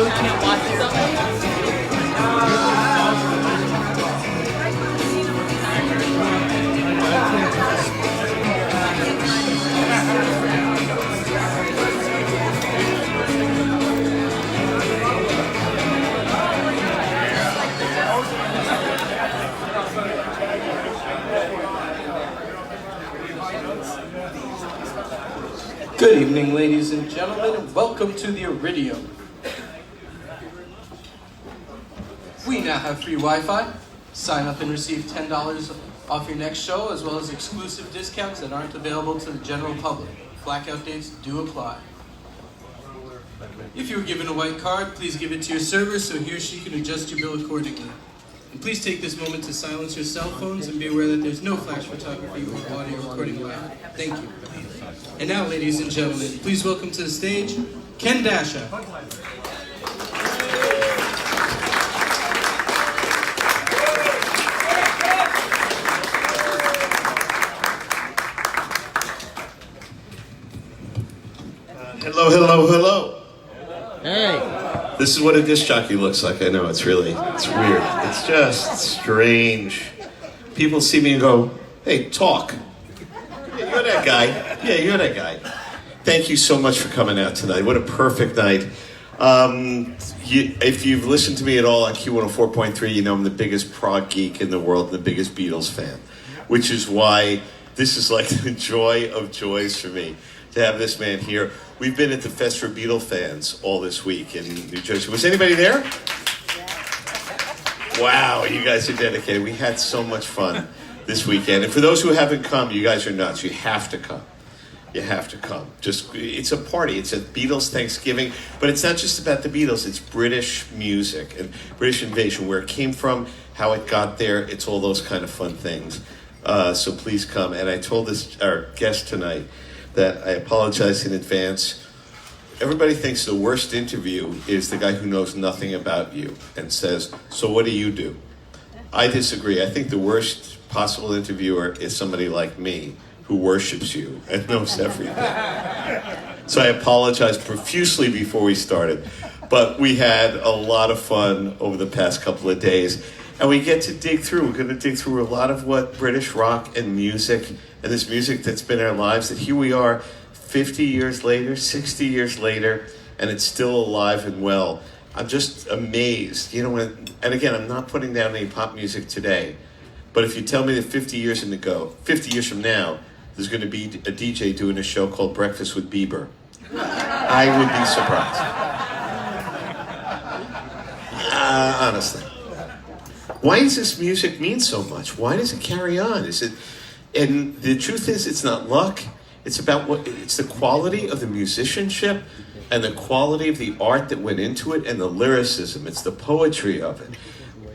really can't watch something. Good evening, ladies and gentlemen, and welcome to the Iridium. We now have free Wi-Fi. Sign up and receive $10 off your next show, as well as exclusive discounts that aren't available to the general public. Blackout dates do apply. If you were given a white card, please give it to your server so he or she can adjust your bill accordingly. And please take this moment to silence your cell phones and be aware that there's no flash photography or audio recording allowed. Thank you. And now, ladies and gentlemen, please welcome to the stage, Ken Dasha. Hello. Hey. This is what a disc jockey looks like. I know, it's weird. It's just strange. People see me and go, hey, talk. Yeah, you're that guy. Yeah, you're that guy. Thank you so much for coming out tonight. What a perfect night. If you've listened to me at all on Q104.3, you know I'm the biggest prog geek in the world, the biggest Beatles fan, which is why this is like the joy of joys for me to have this man here. We've been at the Fest for Beatle fans all this week in New Jersey. Was anybody there? Wow, you guys are dedicated. We had so much fun this weekend. And for those who haven't come, you guys are nuts. You have to come. You have to come. It's a party. It's a Beatles Thanksgiving. But it's not just about the Beatles. It's British music and British invasion, where it came from, how it got there. It's all those kind of fun things. So please come. And I told our guest tonight that I apologize in advance. Everybody thinks the worst interview is the guy who knows nothing about you and says, so what do you do? I disagree. I think the worst possible interviewer is somebody like me who worships you and knows everything. So I apologize profusely before we started. But we had a lot of fun over the past couple of days. And we get to dig through. We're going to dig through a lot of what British rock and music, and this music that's been in our lives, that here we are 50 years later, 60 years later, and it's still alive and well. I'm just amazed. You know, and again, I'm not putting down any pop music today, but if you tell me that 50 years from now, there's going to be a DJ doing a show called Breakfast with Bieber, I would be surprised. Honestly. Why does this music mean so much? Why does it carry on? And the truth is, it's not luck. It's the quality of the musicianship and the quality of the art that went into it and the lyricism. It's the poetry of it.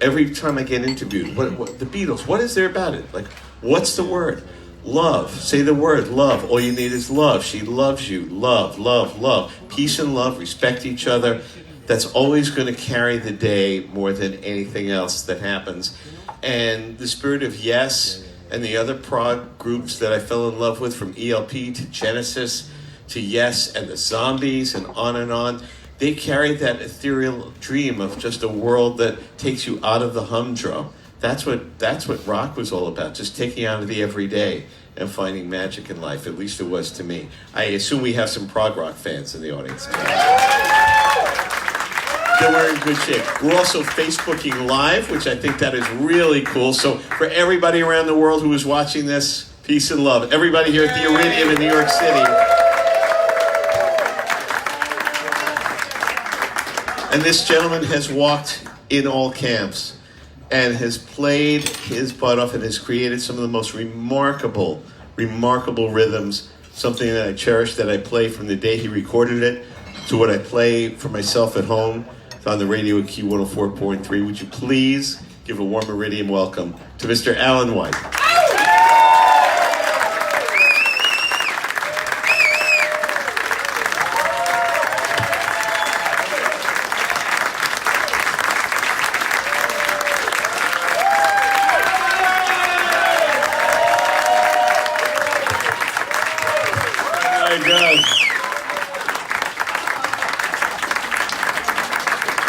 Every time I get interviewed, what the Beatles, what is there about it? Like, what's the word? Love. Say the word, love. All you need is love. She loves you. Love, love, love. Peace and love. Respect each other. That's always going to carry the day more than anything else that happens. And the spirit of Yes and the other prog groups that I fell in love with, from ELP to Genesis to Yes and the Zombies and on, they carried that ethereal dream of just a world that takes you out of the humdrum. That's what rock was all about, just taking you out of the everyday and finding magic in life. At least it was to me. I assume we have some prog rock fans in the audience. Then we're in good shape. We're also Facebooking live, which I think that is really cool. So for everybody around the world who is watching this, peace and love. Everybody here at the Iridium in New York City. And this gentleman has walked in all camps and has played his butt off and has created some of the most remarkable rhythms, something that I cherish, that I play from the day he recorded it to what I play for myself at home on the radio at Q104.3. Would you please give a warm Iridium welcome to Mr. Alan White.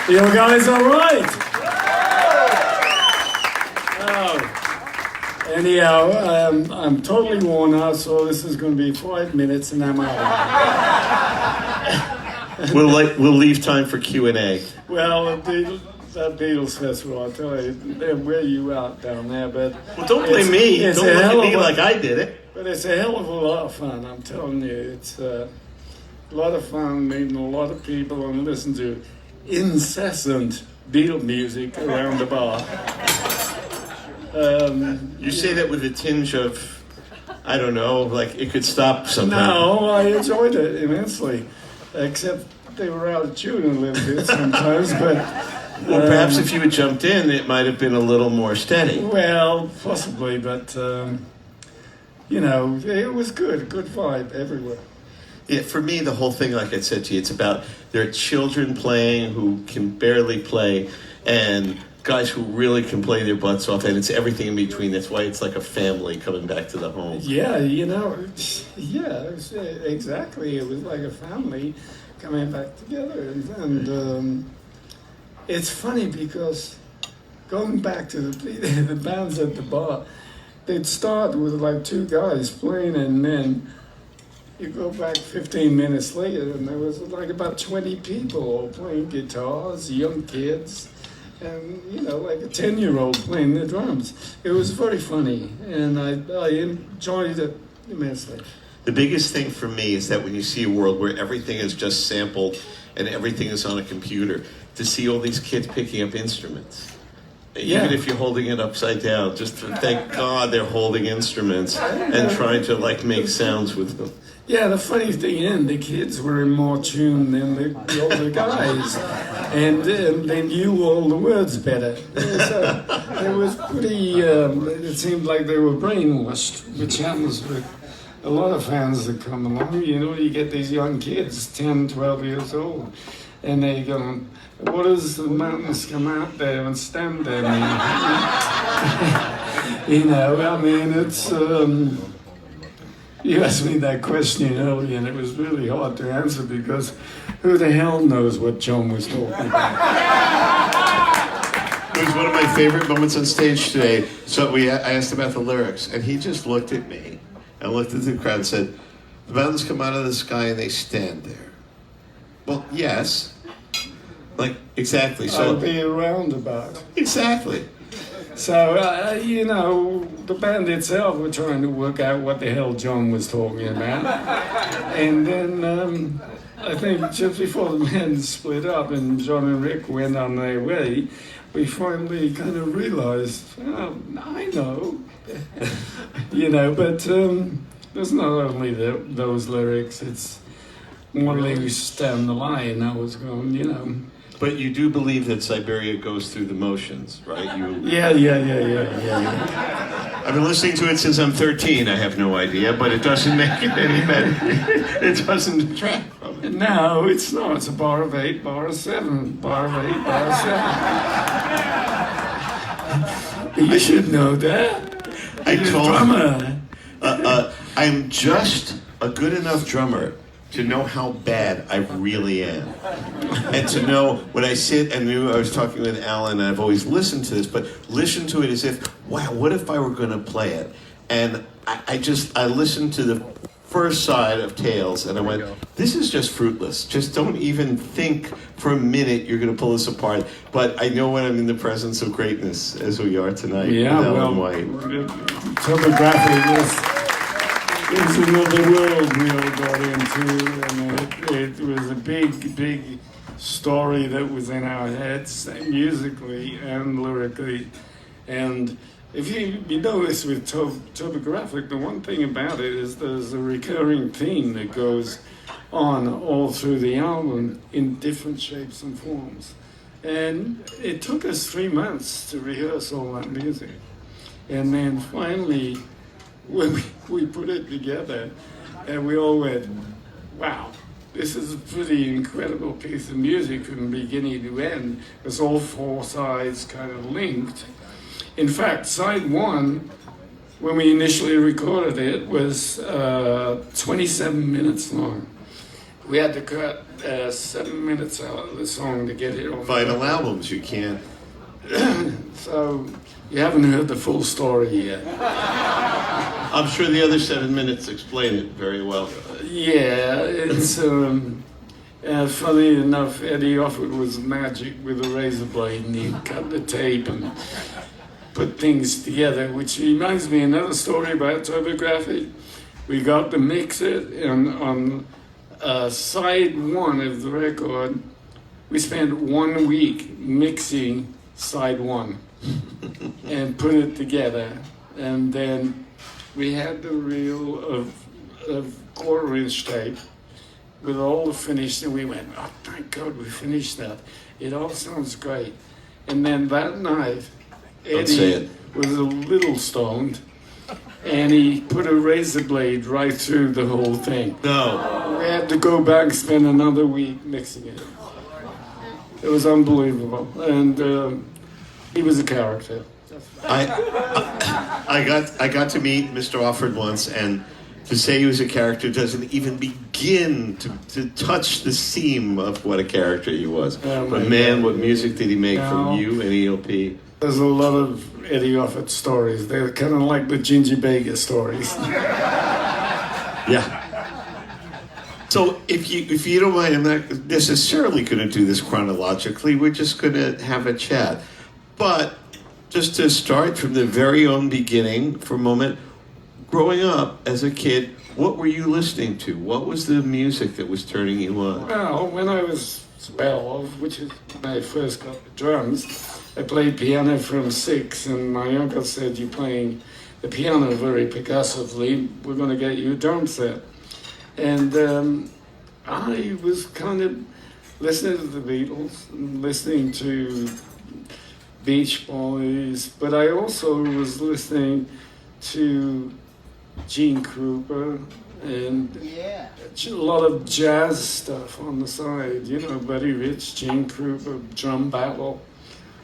You guys all right? Oh. Anyhow, I'm totally worn out, so this is going to be 5 minutes and I'm out. We'll leave time for Q&A. Well, that Beatles festival, I tell you, they'll wear you out down there, but... Well, don't blame me. It's Don't look at me like I did it. But it's a hell of a lot of fun, I'm telling you. It's a lot of fun meeting a lot of people and listen to incessant Beatle music around the bar. You say that with a tinge of, I don't know, like it could stop sometime. No, I enjoyed it immensely, except they were out of tune a little bit sometimes, but... Well, perhaps if you had jumped in, it might have been a little more steady. Well, possibly, but, you know, it was good vibe everywhere. Yeah, for me, the whole thing, like I said to you, it's about there are children playing who can barely play, and guys who really can play their butts off, and it's everything in between. That's why it's like a family coming back to the home. Yeah, you know, yeah, exactly. It was like a family coming back together, and it's funny because going back to the bands at the bar, they'd start with like two guys playing, and then you go back 15 minutes later, and there was like about 20 people all playing guitars, young kids, and, you know, like a 10-year-old playing the drums. It was very funny, and I enjoyed it immensely. The biggest thing for me is that when you see a world where everything is just sampled and everything is on a computer, to see all these kids picking up instruments. Yeah. Even if you're holding it upside down, just to thank God they're holding instruments and trying to like make sounds with them. Yeah, the funny thing is, the kids were in more tune than the older guys, and they knew all the words better. It was pretty, it seemed like they were brainwashed, which happens with a lot of fans that come along. You know, you get these young kids, 10, 12 years old, and they go, what does the mountains come out there and stand there? You know, I mean, it's... You asked me that question earlier, and it was really hard to answer because who the hell knows what John was talking about? It was one of my favorite moments on stage today. So I asked about the lyrics, and he just looked at me and looked at the crowd and said, "The mountains come out of the sky and they stand there." Well, yes. Like, exactly. So I'll be a roundabout. Exactly. So, you know, the band itself were trying to work out what the hell John was talking about. And then I think just before the band split up and John and Rick went on their way, we finally kind of realized, oh, I know. You know, but there's not only those lyrics, it's more lyrics down the line. I was going, you know. But you do believe that Siberia goes through the motions, right? Yeah. I've been listening to it since I'm 13. I have no idea, but it doesn't make it any better. It doesn't detract from it. No, it's not. It's a bar of 8, bar of 7, bar of 8, bar of 7. You should know that. You're a drummer. I'm just a good enough drummer to know how bad I really am. And to know when I sit and I was talking with Alan, and I've always listened to this, but listen to it as if, wow, what if I were going to play it? And I listened to the first side of Tales, and I went, this is just fruitless. Just don't even think for a minute you're going to pull this apart. But I know when I'm in the presence of greatness, as we are tonight. Yeah, well, White. Topography is another world we all got into, and it was a big story that was in our heads, musically and lyrically. And if you notice with Topographic, the one thing about it is there's a recurring theme that goes on all through the album in different shapes and forms. And it took us 3 months to rehearse all that music. And then finally, when we put it together, and we all went, wow, this is a pretty incredible piece of music from beginning to end. It's all 4 sides kind of linked. In fact, side 1, when we initially recorded it, was 27 minutes long. we had to cut 7 minutes out of the song to get it on. Vinyl albums, you can't. So you haven't heard the full story yet. I'm sure the other 7 minutes explain it very well. Yeah, it's funny enough, Eddie Offord was magic with a razor blade, and he'd cut the tape and put things together, which reminds me another story about Topographic. We got to mix it, and on side one of the record, we spent 1 week mixing side one and put it together, and then we had the reel of quarter-inch tape with all the finished, and we went, oh, thank God we finished that. It all sounds great. And then that night, Eddie was a little stoned, and he put a razor blade right through the whole thing. No. We had to go back and spend another week mixing it. It was unbelievable, and he was a character. I got to meet Mr. Offord once, and to say he was a character doesn't even begin to touch the seam of what a character he was. Oh, but man, what music did he make No. from you and ELP? There's a lot of Eddie Offord stories. They're kind of like the Ginger Baker stories. Yeah. So if you don't mind, I'm not necessarily going to do this chronologically. We're just going to have a chat. But just to start from the very own beginning for a moment, growing up as a kid, what were you listening to? What was the music that was turning you on? Well, when I was 12, which is when I first got the drums, I played piano from 6, and my uncle said, you're playing the piano very percussively, we're going to get you a drum set. And I was kind of listening to the Beatles, and listening to Beach Boys, but I also was listening to Gene Krupa and a lot of jazz stuff on the side, you know, Buddy Rich, Gene Krupa, Drum Battle.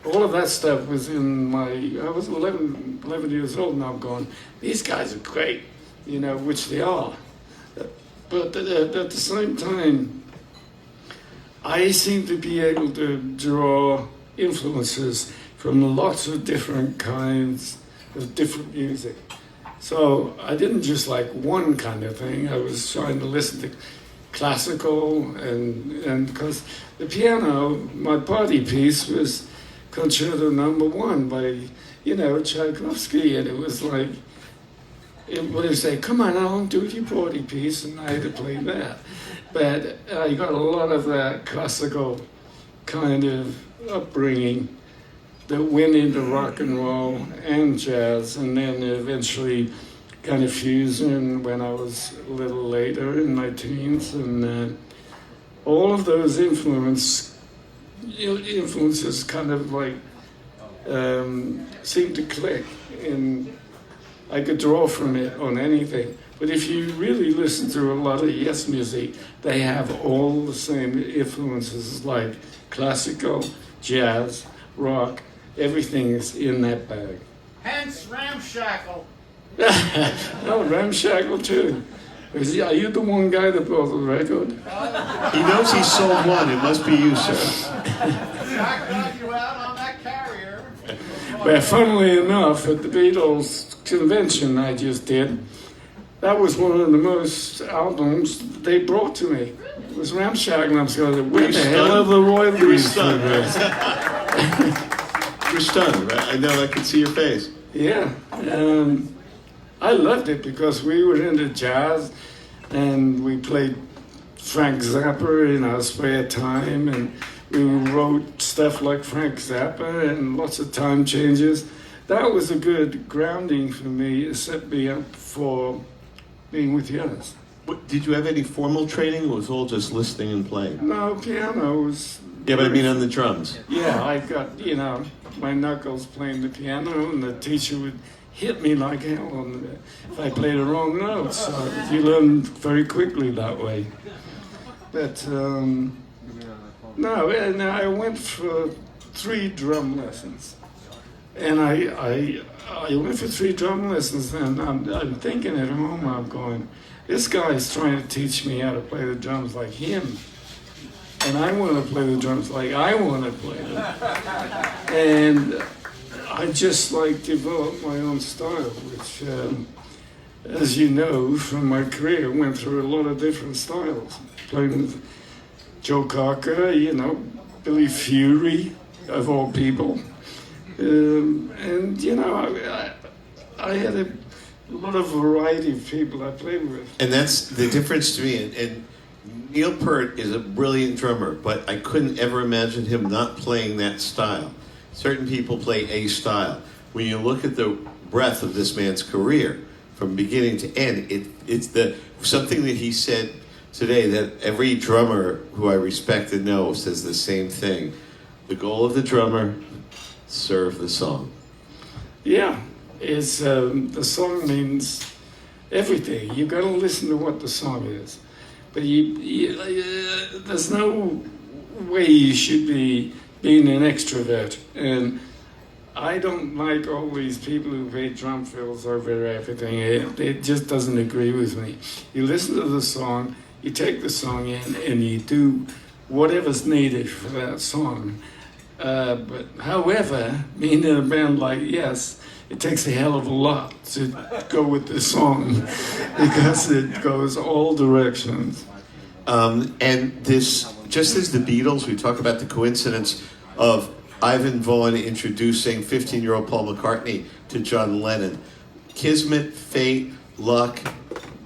All of that stuff was in I was 11 years old, and I'm going, these guys are great, you know, which they are. But at the same time, I seem to be able to draw influences from lots of different kinds of different music. So I didn't just like one kind of thing. I was trying to listen to classical, and because the piano, my party piece was Concerto No. 1 by, you know, Tchaikovsky, and it was like, it would say, come on, Alan, do your party piece, and I had to play that. But I got a lot of that classical kind of upbringing that went into rock and roll and jazz, and then eventually kind of fusion when I was a little later in my teens, and all of those influences kind of like seemed to click, and I could draw from it on anything. But if you really listen to a lot of Yes music, they have all the same influences, like classical, jazz, rock. Everything is in that bag. Hence Ramshackle. Oh, Ramshackle too. Are you the one guy that bought the record? He knows he sold one. It must be you, sir. Jack got you out on that carrier. Well, funnily enough, at the Beatles convention I just did, that was one of the most albums they brought to me. It was Ramshackle, and I was going, where the hell are the royalties for this? You're stunned, right? I know, I can see your face. Yeah, I loved it because we were into jazz, and we played Frank Zappa in our spare time, and we wrote stuff like Frank Zappa and lots of time changes. That was a good grounding for me. It set me up for being with Yes. Did you have any formal training, or was it all just listening and playing? No, piano was... Yeah, but I mean on the drums. Yeah, I got, you know, my knuckles playing the piano, and the teacher would hit me like hell if I played the wrong notes. So you learn very quickly that way. But, no, and I went for 3 drum lessons. And I went for 3 drum lessons, and I'm thinking at home, I'm going, this guy's trying to teach me how to play the drums like him. And I want to play the drums like I want to play them. And I just like developed my own style, which, as you know, from my career, went through a lot of different styles. Playing with Joe Cocker, you know, Billy Fury, of all people. And, you know, I had a lot of variety of people I played with. And that's the difference to me. And Neil Peart is a brilliant drummer, but I couldn't ever imagine him not playing that style. Certain people play a style. When you look at the breadth of this man's career, from beginning to end, it's something that he said today that every drummer who I respect and know says the same thing. The goal of the drummer, serve the song. Yeah, it's the song means everything. You got to listen to what the song is, but there's no way you should be being an extrovert. And I don't like all these people who play drum fills over everything. It just doesn't agree with me. You listen to the song, you take the song in, and you do whatever's needed for that song. But however, being in a band like Yes, it takes a hell of a lot to go with the song because it goes all directions. And this, just as the Beatles, we talk about the coincidence of Ivan Vaughan introducing 15-year-old Paul McCartney to John Lennon. Kismet, fate, luck,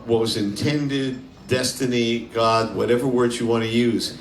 what was intended, destiny, God, whatever words you want to use.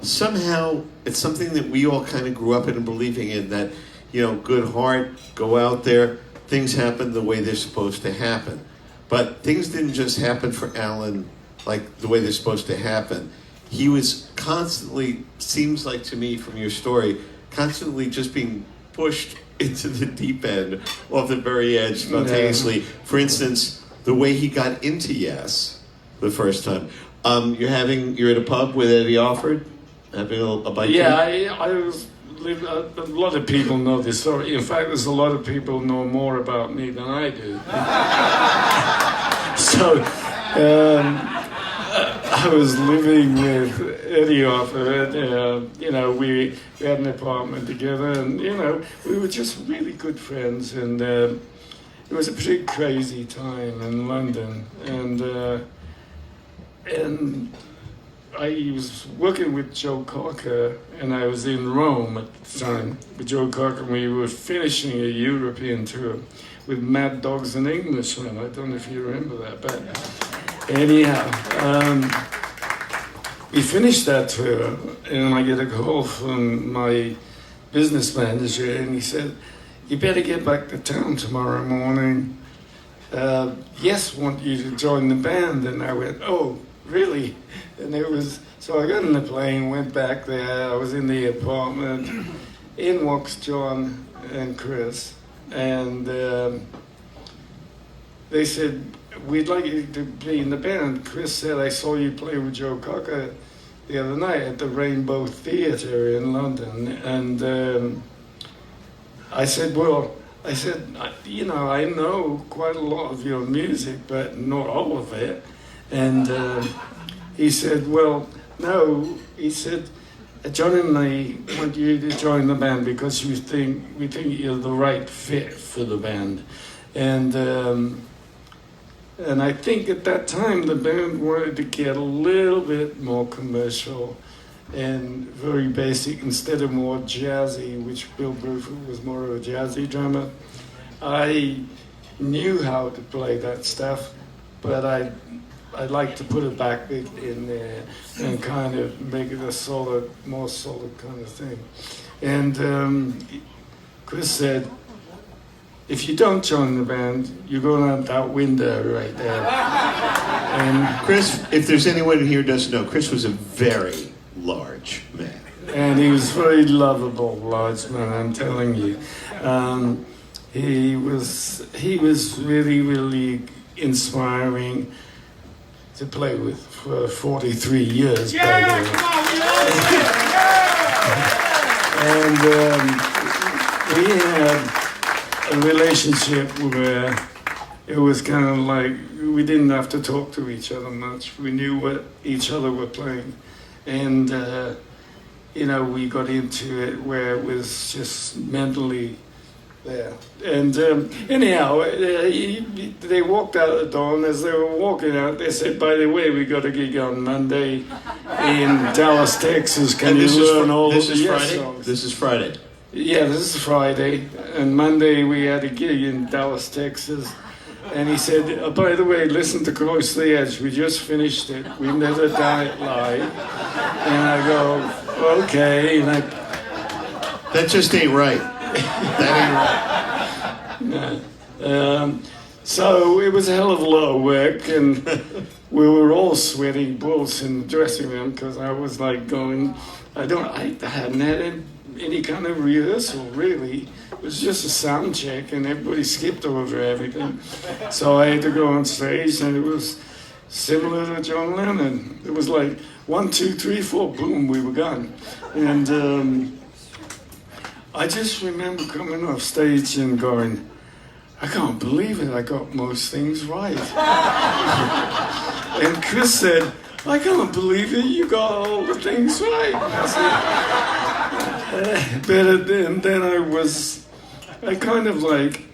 Somehow, it's something that we all kind of grew up in and believing in, that, you know, good heart, go out there, things happen the way they're supposed to happen. But things didn't just happen for Alan like the way they're supposed to happen. He was constantly, seems like to me from your story, constantly just being pushed into the deep end, off the very edge spontaneously. Yeah. For instance, the way he got into Yes the first time. You're at a pub with Eddie Alford, having a bite. Yeah, I was. A lot of people know this story. In fact, there's a lot of people know more about me than I do. So, I was living with Eddie Alford. You know, we had an apartment together, and you know, we were just really good friends. And it was a pretty crazy time in London, and I was working with Joe Cocker, and I was in Rome at the time with Joe Cocker, and we were finishing a European tour with Mad Dogs and Englishmen. I don't know if you remember that, but anyhow, we finished that tour, and I get a call from my business manager, and he said, "You better get back to town tomorrow morning. Yes, want you to join the band." And I went, "Oh, really?" And it was, so I got on the plane, went back there, I was in the apartment, in walks John and Chris, and they said, "We'd like you to be in the band." Chris said, "I saw you play with Joe Cocker the other night at the Rainbow Theatre in London." And I said, "You know, I know quite a lot of your music, but not all of it." And he said, "Well, no," he said, "John and I want you to join the band because we think you're the right fit for the band." And I think at that time the band wanted to get a little bit more commercial and very basic instead of more jazzy, which Bill Bruford was more of a jazzy drummer. I knew how to play that stuff, but I'd like to put a backbeat in there and kind of make it a solid, more solid kind of thing. And Chris said, "If you don't join the band, you're going out that window right there." And Chris, if there's anyone here who doesn't know, Chris was a very large man. And he was very lovable, large man, I'm telling you. He was really, really inspiring to play with for 43 years. Yeah, come on, And we had relationship where it was kind of like we didn't have to talk to each other much. We knew what each other were playing. And, you know, we got into it where it was just mentally there. And anyhow, they walked out the door, and as they were walking out, they said, by the way, we got a gig on Monday in Dallas, Texas. Can you learn all of the Yes songs? This is Friday. Yeah, this is Friday. And Monday we had a gig in Dallas, Texas. And he said, oh, by the way, listen to Close to the Edge. We just finished it. We've never done it live. And I go, okay. And That just ain't right. That ain't right. No. So it was a hell of a lot of work. And we were all sweating bullets in the dressing room because I was like going, I hadn't had any kind of rehearsal, really. It was just a sound check, and everybody skipped over everything. So I had to go on stage, and it was similar to John Lennon. It was like 1, 2, 3, 4, boom, we were gone. And I just remember coming off stage and going, I can't believe it, I got most things right. And Chris said, I can't believe it, you got all the things right. I said, and then I kind of like,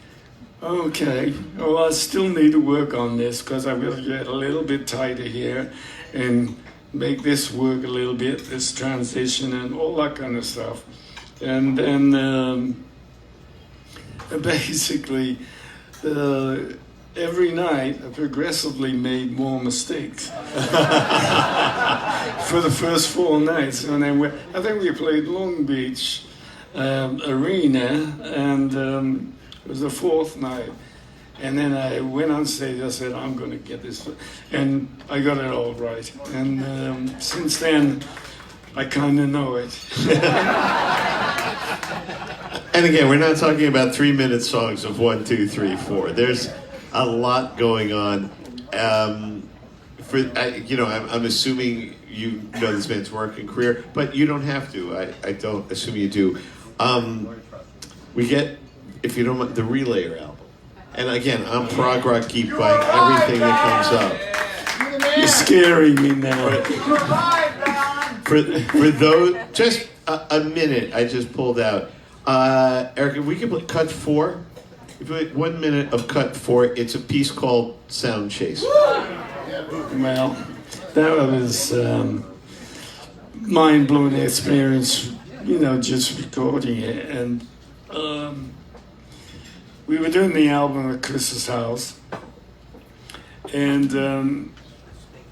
okay, well, I still need to work on this because I'm going to get a little bit tighter here and make this work a little bit, this transition and all that kind of stuff. And then basically, every night I progressively made more mistakes for the first 4 nights. And then I think we played Long Beach Arena, and it was the 4th night. And then I went on stage, I said, I'm going to get this. And I got it all right. And since then, I kind of know it. And again, we're not talking about 3-minute songs of 1, 2, 3, 4. There's a lot going on. I'm assuming you know this man's work and career, but you don't have to. I don't assume you do. We get, if you don't mind, the Relayer album. And again, I'm prog rock geek buying everything that comes up. You're scaring me now. For those, just a minute, I just pulled out. Eric, if we could put cut 4. If we 1 minute of cut 4, it's a piece called Sound Chase. Well, that was mind-blowing experience, you know, just recording it. And we were doing the album at Chris's house. And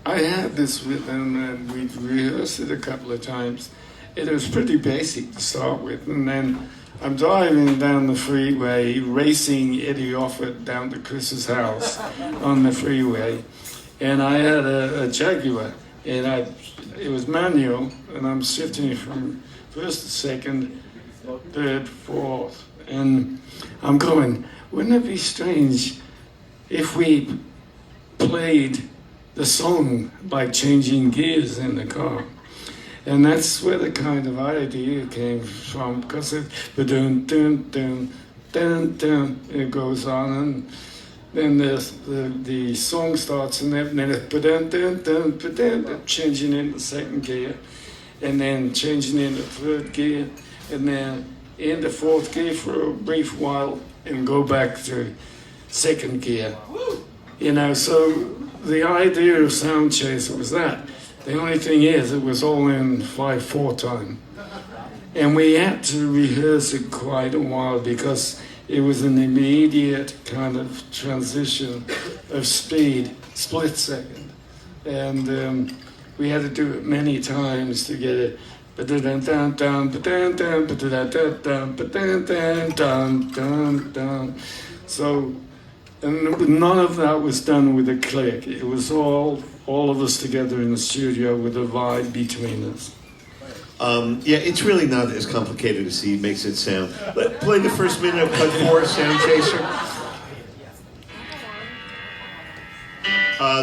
I had this with him, and we'd rehearsed it a couple of times. It was pretty basic to start with. And then I'm driving down the freeway, racing Eddie Offord down to Chris's house on the freeway. And I had a Jaguar, and it was manual, and I'm shifting from first to second, third, fourth. And I'm going, wouldn't it be strange if we played the song by changing gears in the car? And that's where the kind of idea came from, because it it goes on, and then the song starts, and then it changing into second gear, and then changing into third gear, and then into fourth gear for a brief while, and go back to second gear. You know, so the idea of Sound Chaser was that. The only thing is, it was all in 5/4 time. And we had to rehearse it quite a while because it was an immediate kind of transition of speed, split second. And we had to do it many times to get it. So, and none of that was done with a click. It was all of us together in the studio with a vibe between us. Yeah, it's really not as complicated as he makes it sound. Play the first minute of cut 4, Sound Chaser.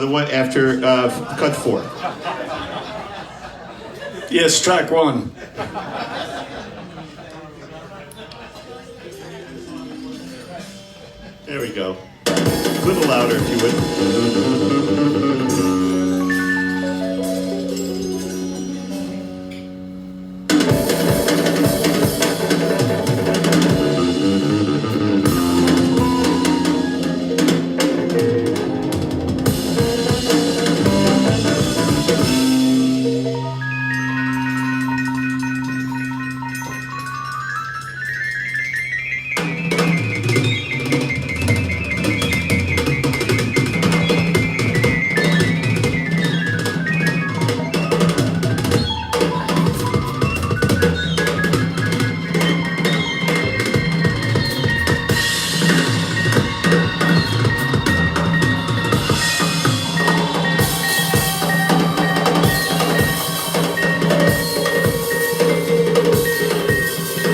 The one after cut 4. Yes, track 1. There we go. A little louder if you would.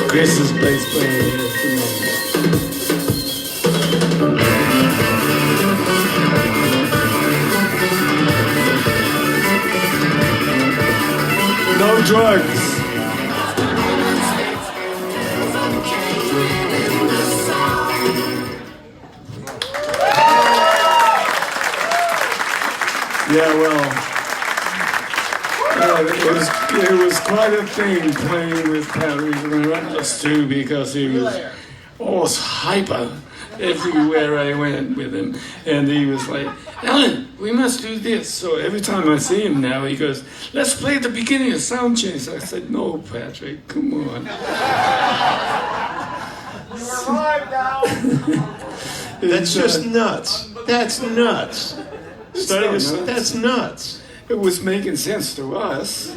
Chris's bass playing is tremendous. No drugs. Yeah, well. It was quite a thing playing with Perry Relentless too, because he was almost hyper everywhere I went with him. And he was like, Alan, we must do this. So every time I see him now, he goes, let's play at the beginning of Sound Change. I said, no, Patrick, come on. We're live now. That's just nuts. That's nuts. That's nuts. It was making sense to us.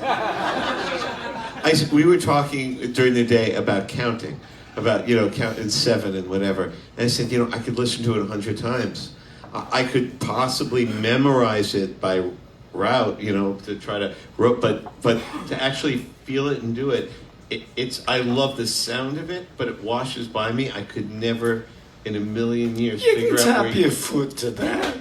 We were talking during the day about counting, about, counting 7 and whatever. And I said, I could listen to it 100 times. I could possibly memorize it by route, to try to, but to actually feel it and do it, I love the sound of it, but it washes by me. I could never in a million years you figure can out tap your foot to that.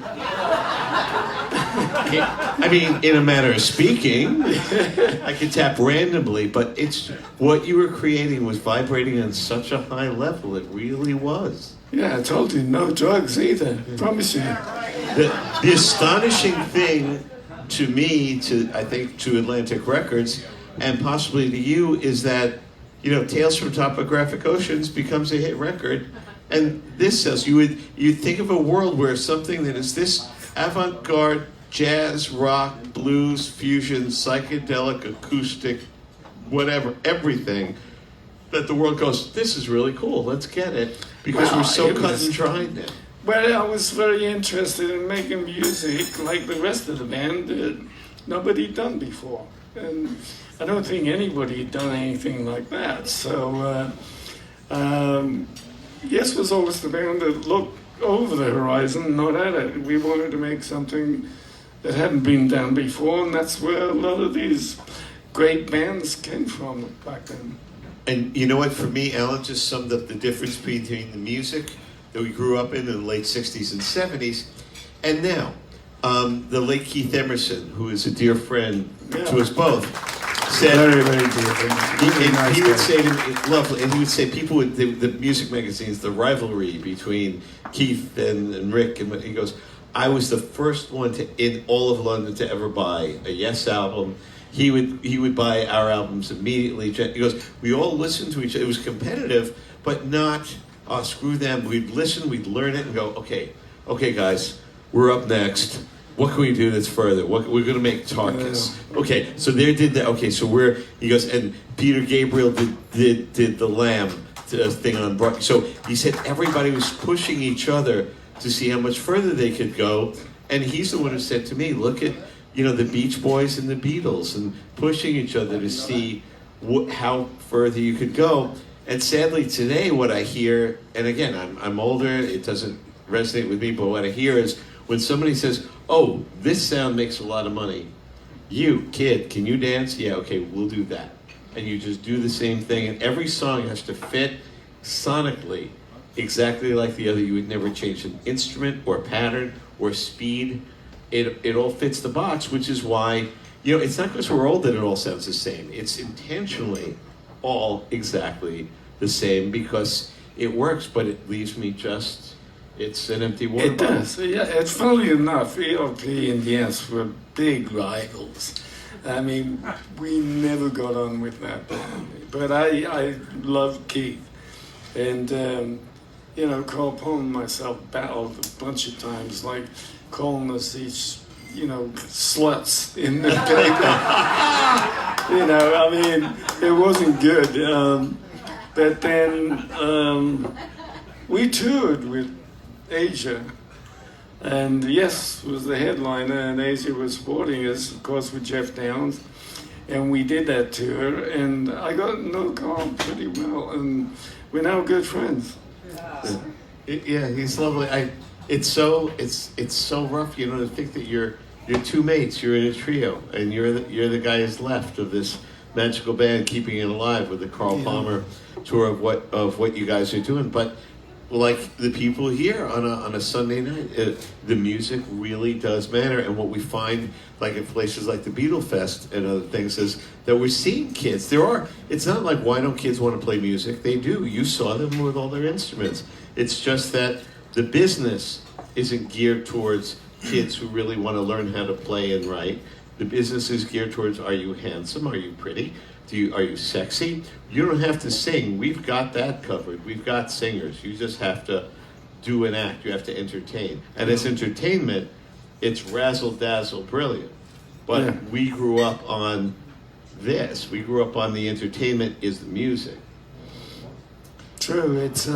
I mean, in a manner of speaking, I could tap randomly, but it's what you were creating was vibrating on such a high level. It really was. Yeah, I told you, no drugs either. Promise you. The astonishing thing to me, I think to Atlantic Records, and possibly to you, is that Tales from Topographic Oceans becomes a hit record, and this says you'd think of a world where something that is this avant-garde, jazz, rock, blues, fusion, psychedelic, acoustic, whatever, everything, that the world goes, this is really cool, let's get it, because we're so cut and dry now. Well, I was very interested in making music like the rest of the band that nobody had done before. And I don't think anybody had done anything like that. So, Yes was always the band that looked over the horizon, not at it. We wanted to make something that hadn't been done before, and that's where a lot of these great bands came from back then. And you know what, for me, Alan just summed up the difference between the music that we grew up in the late 60s and 70s, and now. The late Keith Emerson, who is a dear friend to us both, said, very, very dear friend. He would say to me, lovely, and he would say, people would, the music magazines, the rivalry between Keith and Rick, and he goes, I was the first one in all of London to ever buy a Yes album. He would buy our albums immediately. He goes, we all listened to each other. It was competitive, but not, screw them. We'd listen, we'd learn it, and go, okay, guys, we're up next. What can we do that's further? We're going to make Tarkus. Okay, so they did that. Okay, so he goes, and Peter Gabriel did the Lamb thing on Broadway. So he said everybody was pushing each other to see how much further they could go. And he's the one who said to me, look at, the Beach Boys and the Beatles, and pushing each other to see how further you could go. And sadly today what I hear, and again, I'm older, it doesn't resonate with me, but what I hear is when somebody says, oh, this sound makes a lot of money. You, kid, can you dance? Yeah, okay, we'll do that. And you just do the same thing, and every song has to fit sonically exactly like the other. You would never change an instrument or pattern or speed. It all fits the box, which is why, it's not because we're old that it all sounds the same. It's intentionally all exactly the same because it works, but it leaves me just it's an empty water It bottle. does. Yeah, it's funny enough, ELP and Yes were big rivals. I mean, we never got on with that band. But I loved Keith. And, you know, Carl Palmer and myself battled a bunch of times, like calling us each, you know, sluts in the paper. You know, I mean, it wasn't good. But then we toured with Asia. And Yes was the headliner, and Asia was supporting us, of course, with Jeff Downs. And we did that tour, and I got to know Carl pretty well, and we're now good friends. Yeah, he's lovely. It's so rough, you know, to think that you're two mates, you're in a trio, and you're the guy who's left of this magical band keeping it alive with the Carl Palmer tour of what you guys are doing. But like the people here on a Sunday night, the music really does matter. And what we find, like in places like the Beatle Fest and other things, is that we're seeing kids. It's not like, why don't kids want to play music? They do. You saw them with all their instruments. It's just that the business isn't geared towards kids who really want to learn how to play and write. The business is geared towards, are you handsome? Are you pretty? Are you sexy? You don't have to sing. We've got that covered. We've got singers. You just have to do an act. You have to entertain. And as entertainment, it's razzle-dazzle brilliant. But we grew up on this. We grew up on the entertainment is the music. True. It's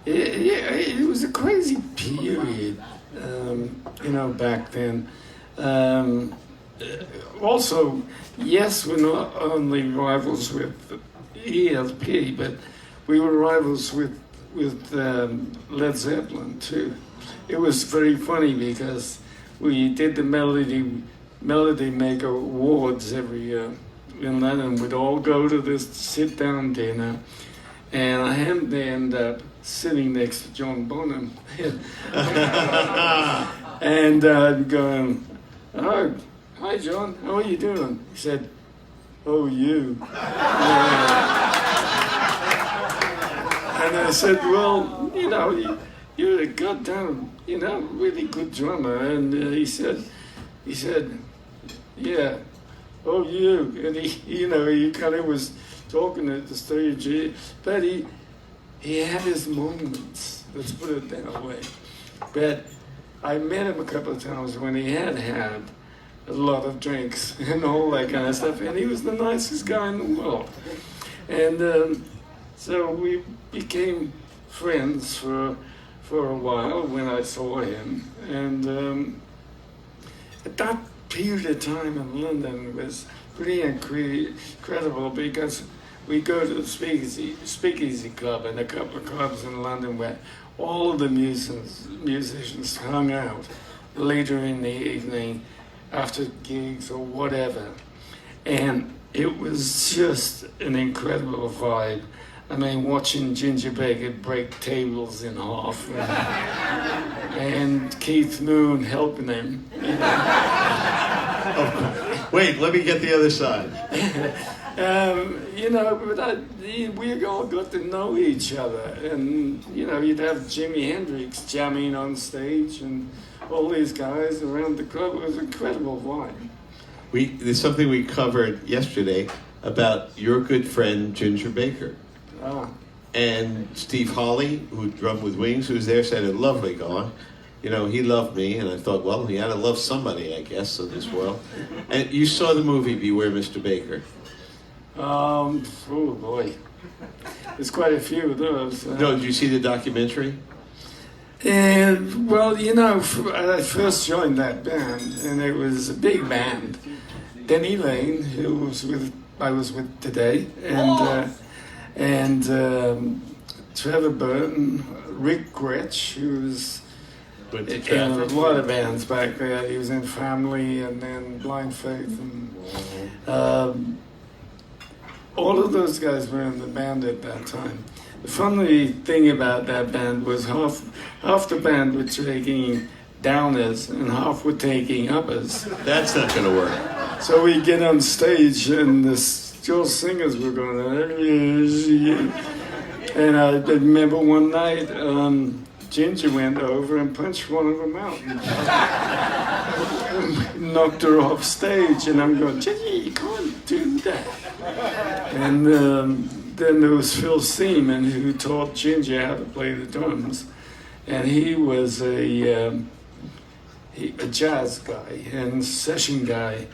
it was a crazy period, you know, back then. Also, Yes, we're not only rivals with ELP, but we were rivals with Led Zeppelin too. It was very funny because we did the Melody Maker Awards every year in London. We'd all go to this sit-down dinner, and I happened to end up sitting next to John Bonham. And going, oh, hi John, how are you doing? He said, oh, you. And I said, well, you know, you're a goddamn, you know, really good drummer. And he said, yeah, oh, you. And he, you know, he kind of was talking at the stage, but he had his moments, let's put it that way. But I met him a couple of times when he had a lot of drinks and all that kind of stuff, and he was the nicest guy in the world. And so we became friends for a while when I saw him. And at that period of time in London was pretty incredible because we go to the Speakeasy Club and a couple of clubs in London where all of the musicians hung out later in the evening after gigs or whatever. And it was just an incredible vibe. I mean, watching Ginger Baker break tables in half and Keith Moon helping him. You know. Oh, wait, let me get the other side. You know, but we all got to know each other. And, you know, you'd have Jimi Hendrix jamming on stage and all these guys around the club. It was an incredible vibe. There's something we covered yesterday about your good friend Ginger Baker. Ah. And Steve Hawley, who drummed with Wings, who was there, said, a lovely guy. You know, he loved me, and I thought, well, he had to love somebody, I guess, in this world. And you saw the movie Beware Mr. Baker. Oh boy, there's quite a few of those. No, did you see the documentary? And well, you know, I first joined that band, and it was a big band. Denny Lane, who I was with today, and Trevor Burton, Rick Gretsch, who was in a lot of bands back there. He was in Family, and then Blind Faith, and all of those guys were in the band at that time. The funny thing about that band was half the band were taking downers and half were taking uppers. That's not going to work. So we get on stage and the still singers were going, and I remember one night Ginger went over and punched one of them out. And knocked her off stage. And I'm going, Ginger, you can't do that. And then there was Phil Seaman, who taught Ginger how to play the drums. And he was a jazz guy and session guy.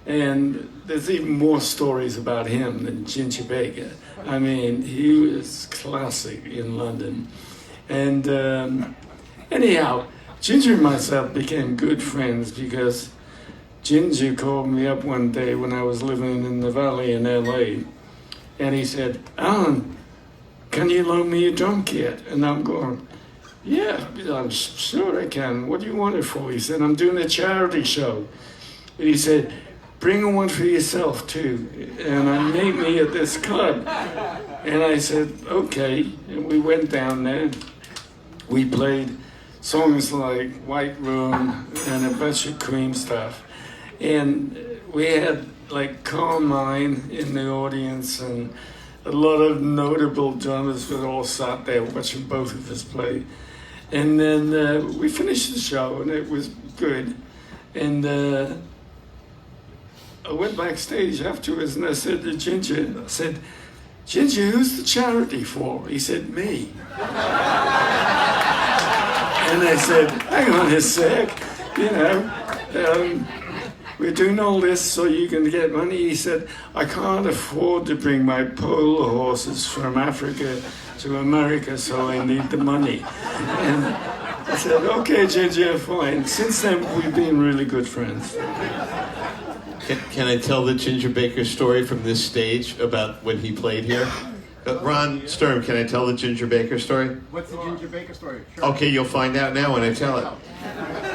And there's even more stories about him than Ginger Baker. I mean, he was classic in London. And anyhow, Ginger and myself became good friends because Ginger called me up one day when I was living in the Valley in LA. And he said, Alan, can you loan me a drum kit? And I'm going, yeah, I'm sure I can. What do you want it for? He said, I'm doing a charity show. And he said, bring one for yourself too. And meet me at this club. And I said, okay. And we went down there. We played songs like White Room and a bunch of Cream stuff. And we had like Carmine in the audience and a lot of notable drummers that all sat there watching both of us play. And then we finished the show and it was good. And I went backstage afterwards and I said to Ginger, I said, Ginger, who's the charity for? He said, me. And I said, hang on a sec, you know, we're doing all this so you can get money. He said, I can't afford to bring my polo horses from Africa to America, so I need the money. And I said, okay, Ginger, fine. Since then, we've been really good friends. Can I tell the Ginger Baker story from this stage about when he played here? Ron Sturm, can I tell the Ginger Baker story? What's the Ginger Baker story? Sure. Okay, you'll find out now when I tell it.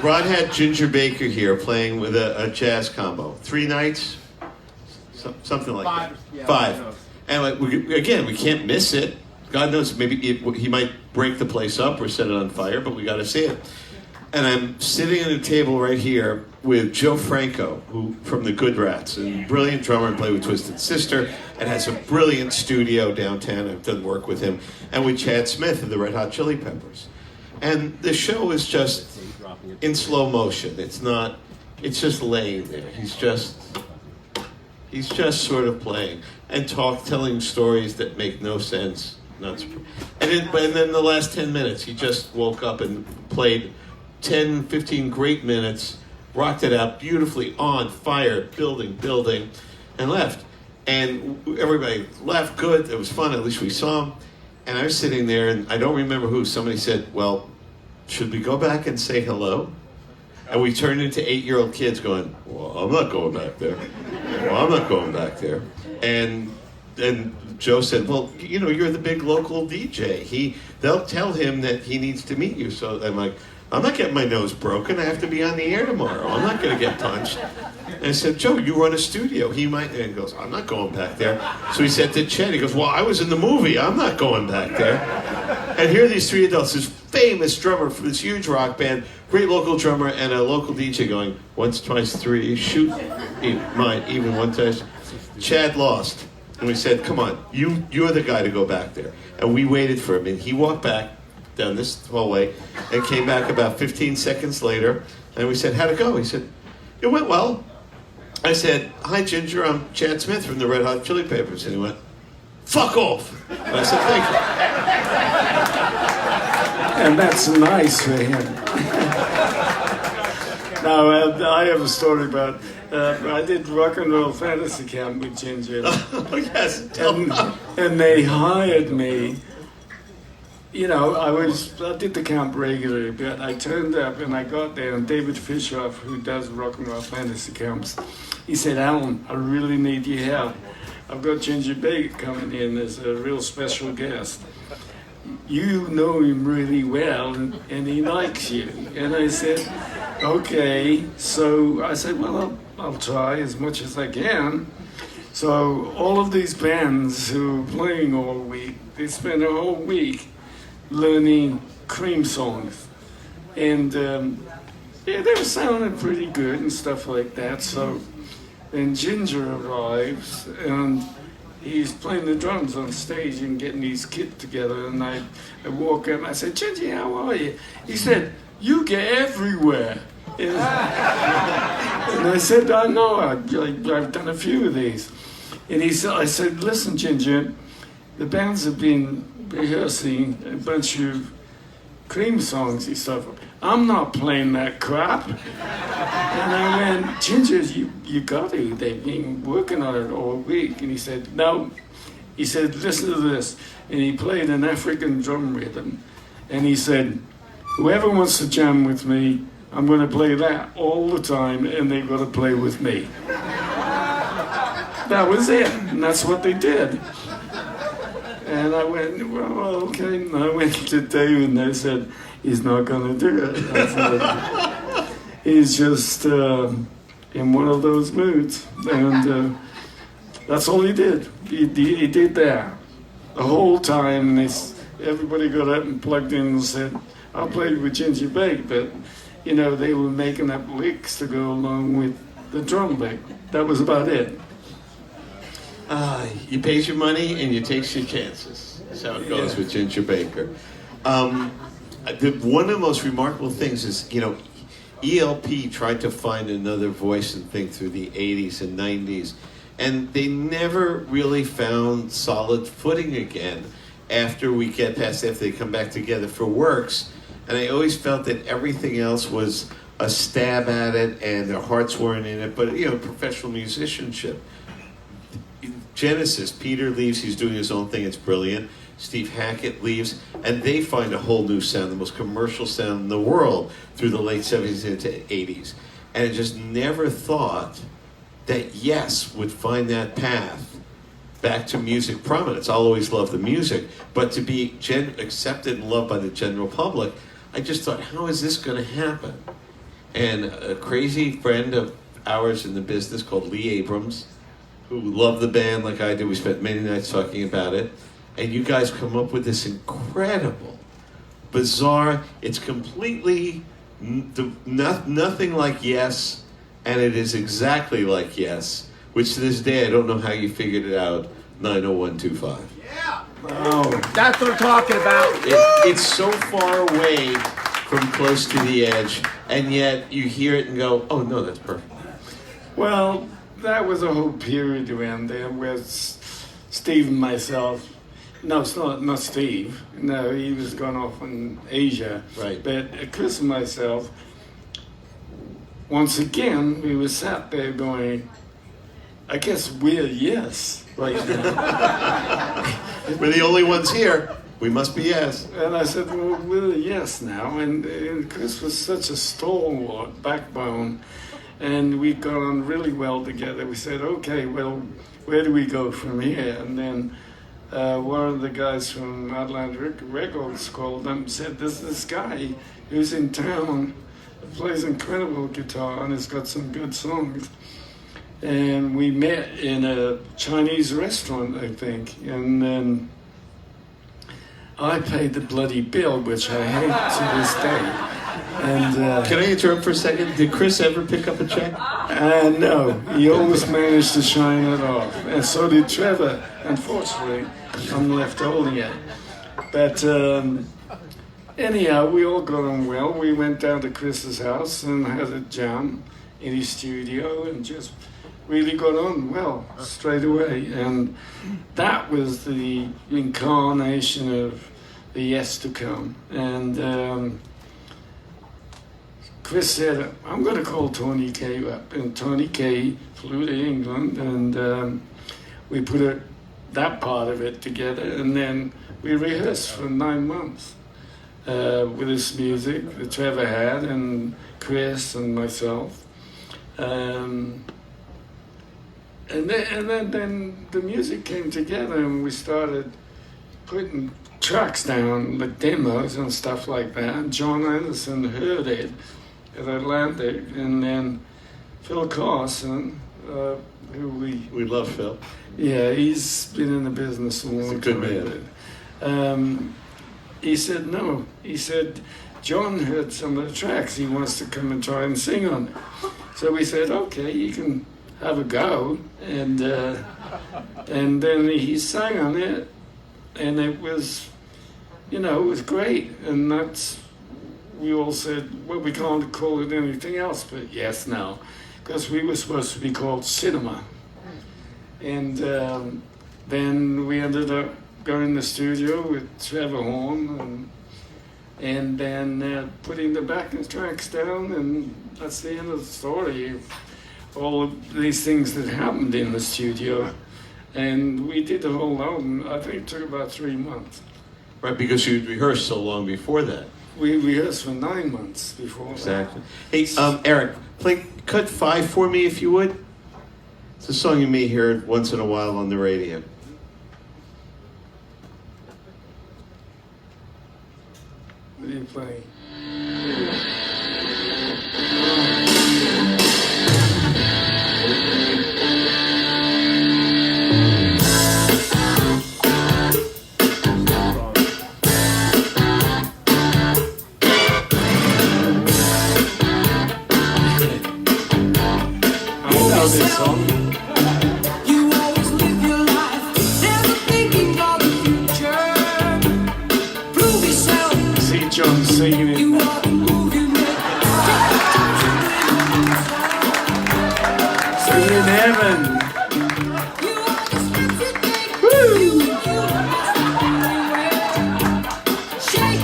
Ron had Ginger Baker here playing with a jazz combo. 3 nights? Something like that. Yeah, 5. And like we can't miss it. God knows, maybe he might break the place up or set it on fire, but we got to see it. And I'm sitting at a table right here with Joe Franco, who from the Good Rats, a brilliant drummer and played with Twisted Sister, and has a brilliant studio downtown. I've done work with him, and with Chad Smith of the Red Hot Chili Peppers. And the show is just in slow motion. It's just laying there. He's just sort of playing and telling stories that make no sense. And then the last 10 minutes, he just woke up and played 10, 15 great minutes, rocked it out beautifully, on fire, building, and left. And everybody left good. It was fun. At least we saw him. And I was sitting there, and I don't remember who. Somebody said, well, should we go back and say hello? And we turned into 8-year-old kids going, well, I'm not going back there. Well, I'm not going back there. And Joe said, well, you know, you're the big local DJ. They'll tell him that he needs to meet you. So I'm like, I'm not getting my nose broken. I have to be on the air tomorrow. I'm not going to get punched. And I said, Joe, you run a studio. He might. And he goes, I'm not going back there. So he said to Chad, he goes, well, I was in the movie. I'm not going back there. And here are these 3 adults, this famous drummer for this huge rock band, great local drummer, and a local DJ going, once, twice, 3, shoot, even one time. Chad lost. And we said, come on, you're the guy to go back there. And we waited for him. And he walked back down this hallway and came back about 15 seconds later. And we said, how'd it go? He said, it went well. I said, hi, Ginger, I'm Chad Smith from the Red Hot Chili Peppers. And he went, fuck off. And I said, thank you. And that's nice for him. Now, I have a story about, I did Rock and Roll Fantasy Camp with Ginger. Oh, yes. And they hired me. You know, I did the camp regularly, but I turned up and I got there, and David Fishoff, who does Rock and Roll Fantasy Camps, he said, Alan, I really need your help. I've got Ginger Baker coming in as a real special guest. You know him really well, and he likes you. And I said, okay. So I said, well, I'll try as much as I can. So all of these bands who are playing all week, they spend a whole week learning Cream songs. And yeah, they were sounding pretty good and stuff like that. So then Ginger arrives, and he's playing the drums on stage and getting his kit together. And I walk up and I said, Gingy, how are you? He said, you get everywhere. And I said, I know, I've done a few of these. And I said, listen, Ginger, the bands have been rehearsing a bunch of Cream songs and stuff. I'm not playing that crap. And I went, Ginger, you got to. They've been working on it all week. And he said, no. He said, listen to this. And he played an African drum rhythm. And he said, whoever wants to jam with me, I'm going to play that all the time, and they've got to play with me. That was it. And that's what they did. And I went, well, okay. And I went to Dave, and they said, he's not going to do it. I said, he's just in one of those moods. And that's all he did. He did that the whole time. And everybody got up and plugged in and said, I'll play with Ginger Bake. But, you know, they were making up licks to go along with the drum lick. That was about it. You pays your money and you takes your chances. That's how it goes with Ginger Baker. One of the most remarkable things is, you know, ELP tried to find another voice and thing through the 80s and 90s, and they never really found solid footing again after they come back together for Works. And I always felt that everything else was a stab at it and their hearts weren't in it, but, you know, professional musicianship. Genesis, Peter leaves, he's doing his own thing, it's brilliant. Steve Hackett leaves, and they find a whole new sound, the most commercial sound in the world through the late 70s into 80s. And I just never thought that Yes would find that path back to music prominence. I'll always love the music, but to be accepted and loved by the general public, I just thought, how is this going to happen? And a crazy friend of ours in the business called Lee Abrams, who loved the band like I did, we spent many nights talking about it, and you guys come up with this incredible, bizarre, it's completely nothing like Yes, and it is exactly like Yes, which to this day I don't know how you figured it out. 90125. Yeah. Oh, That's what I'm talking about. It's so far away from close to the edge, and yet you hear it and go, oh no, that's perfect. well, that was a whole period around there where Steve and myself, no, it's not Steve. No, he was gone off in Asia. Right. But Chris and myself, once again, we were sat there going, I guess we're Yes right now. We're the only ones here. We must be Yes. And I said, well, we're Yes now. And Chris was such a stalwart backbone. And we got on really well together. We said, okay, well, where do we go from here? And then one of the guys from Atlantic Records called them and said, there's this guy who's in town, plays incredible guitar and has got some good songs. And we met in a Chinese restaurant, I think. And then I paid the bloody bill, which I hate to this day. And Can I interrupt for a second? Did Chris ever pick up a check? no, he always managed to shine it off. And so did Trevor. Unfortunately, I'm left holding it. But anyhow, we all got on well. We went down to Chris's house and had a jam in his studio and just really got on well straight away. And that was the incarnation of the Yes to come. And Chris said, I'm going to call Tony Kaye up. And Tony Kaye flew to England, and we put that part of it together. And then we rehearsed for 9 months with this music that Trevor had, and Chris and myself. And then the music came together, and we started putting tracks down, the demos and stuff like that. And John Anderson heard it at Atlantic, and then Phil Carson, who We love Phil. yeah, he's been in the business a long He's a good time. man. He said no. He said John heard some of the tracks. He wants to come and try and sing on it. So we said, okay, you can have a go, and then he sang on it, and it was, it was great, and we all said, well, we can't call it anything else, but yes, now, because we were supposed to be called Cinema, and then we ended up going in the studio with Trevor Horn, and then putting the backing tracks down, and that's the end of the story. All of these things that happened in the studio, and we did the whole album. I think it took about 3 months. Right, because you rehearsed so long before that. We rehearsed for 9 months before. Exactly. Hey, Eric, play cut 5 for me if you would. It's a song you may hear once in a while on the radio. What are you playing? This song. You always live your life, never thinking of the future. Prove yourself. See John singing it. You are the movie maker. Sing in heaven. You are the steps you take. You shake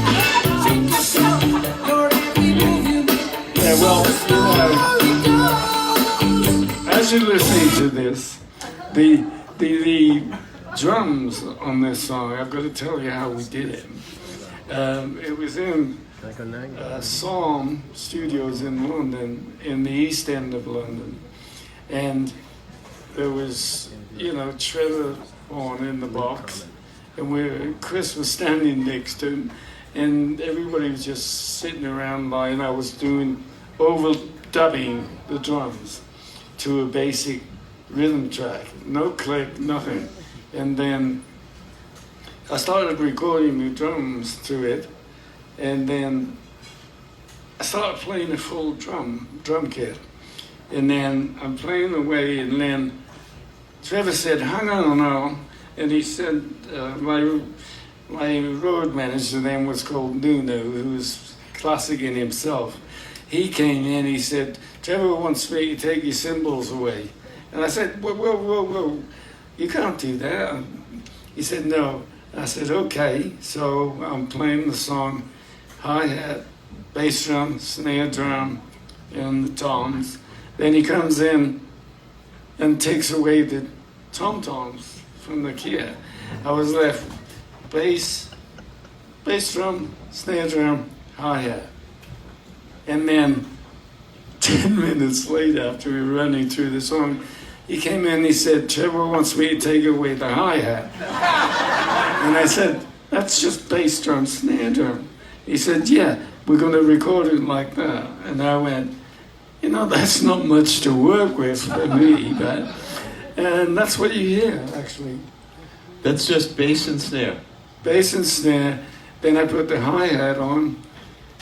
yourself. Your every move you make. Yeah, well, as you're listening to this, the drums on this song, I've got to tell you how we did it. It was in Psalm Studios in London, in the East End of London, and there was, Trevor Horn in the box, and Chris was standing next to him, and everybody was just sitting around and I was doing overdubbing the drums to a basic rhythm track, no click, nothing. And then I started recording the drums to it, and then I started playing a full drum kit. And then I'm playing away, and then Trevor said, hang on now, and he said, my road manager then was called Nuno, who was classic in himself. He came in, he said, Trevor wants me to take your cymbals away. And I said, whoa, you can't do that. He said, no. I said, okay. So I'm playing the song, hi-hat, bass drum, snare drum, and the toms. Then he comes in and takes away the tom-toms from the kit. I was left bass drum, snare drum, hi-hat. And then 10 minutes later, after we were running through the song, he came in and he said, Trevor wants me to take away the hi-hat. And I said, that's just bass drum, snare drum. He said, yeah, we're going to record it like that. And I went, that's not much to work with for me, and that's what you hear, actually. That's just bass and snare. Bass and snare, then I put the hi-hat on,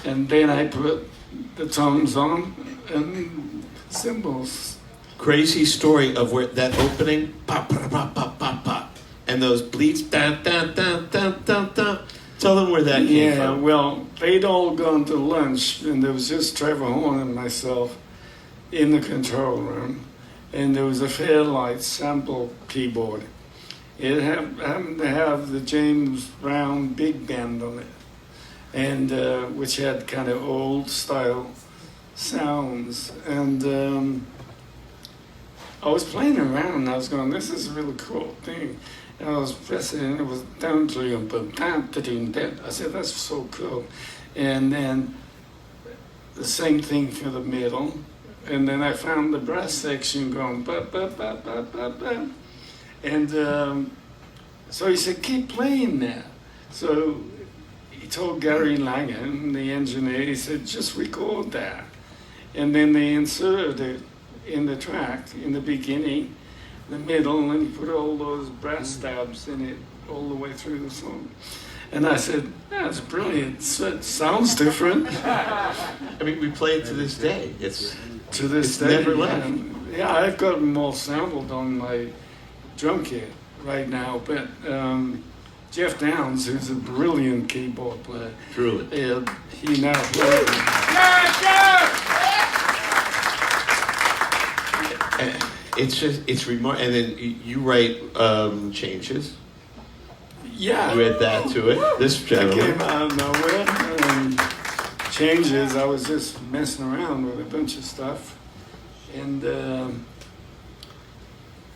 and then I put the toms on, and cymbals. Crazy story of where that opening, pop, pop, pop, pop, pop, pop, and those bleats, dun, dun, dun, dun, dun, dun. Tell them where that came from. Yeah, well, they'd all gone to lunch, and there was just Trevor Horn and myself in the control room, and there was a Fairlight sample keyboard. It happened to have the James Brown big band on it, and which had kind of old style sounds. And I was playing around, and I was going, this is a really cool thing. And I was pressing, and it was down to you, boom, down to doom, down. I said, that's so cool. And then the same thing for the middle. And then I found the brass section going, ba, ba, ba, ba, ba, ba. And so he said, keep playing that. So he told Gary Langan, the engineer, he said, just record that. And then they inserted it in the track, in the beginning, the middle, and he put all those brass stabs in it all the way through the song. And I said, that's brilliant. It sounds different. I mean, we play it to this day. It's To this day, day, never left. Yeah, I've got them all sampled on my drum kit right now, but Jeff Downs, who's a brilliant keyboard player, Truly. he now plays them. It's remarkable. And then you write changes. Yeah. You add that to it. This That gentleman. came out of nowhere. Changes, I was just messing around with a bunch of stuff. And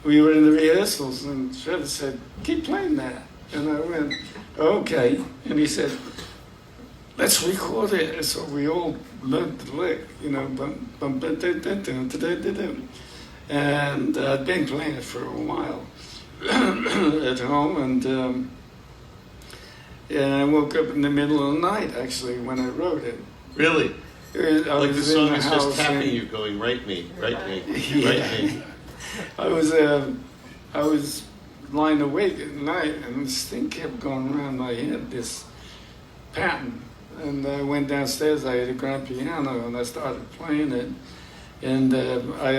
we were in the rehearsals, and Trevor said, keep playing that. And I went, okay. And he said, let's record it. So we all learned the lick, you know. And I'd been playing it for a while at home, and I woke up in the middle of the night, actually, when I wrote it. Really? I Like the was in song the is house just tapping and- you, going, write me, write me, Yeah. write me. I was lying awake at night, and this thing kept going around my head, this pattern. And I went downstairs, I had a grand piano, and I started playing it. And I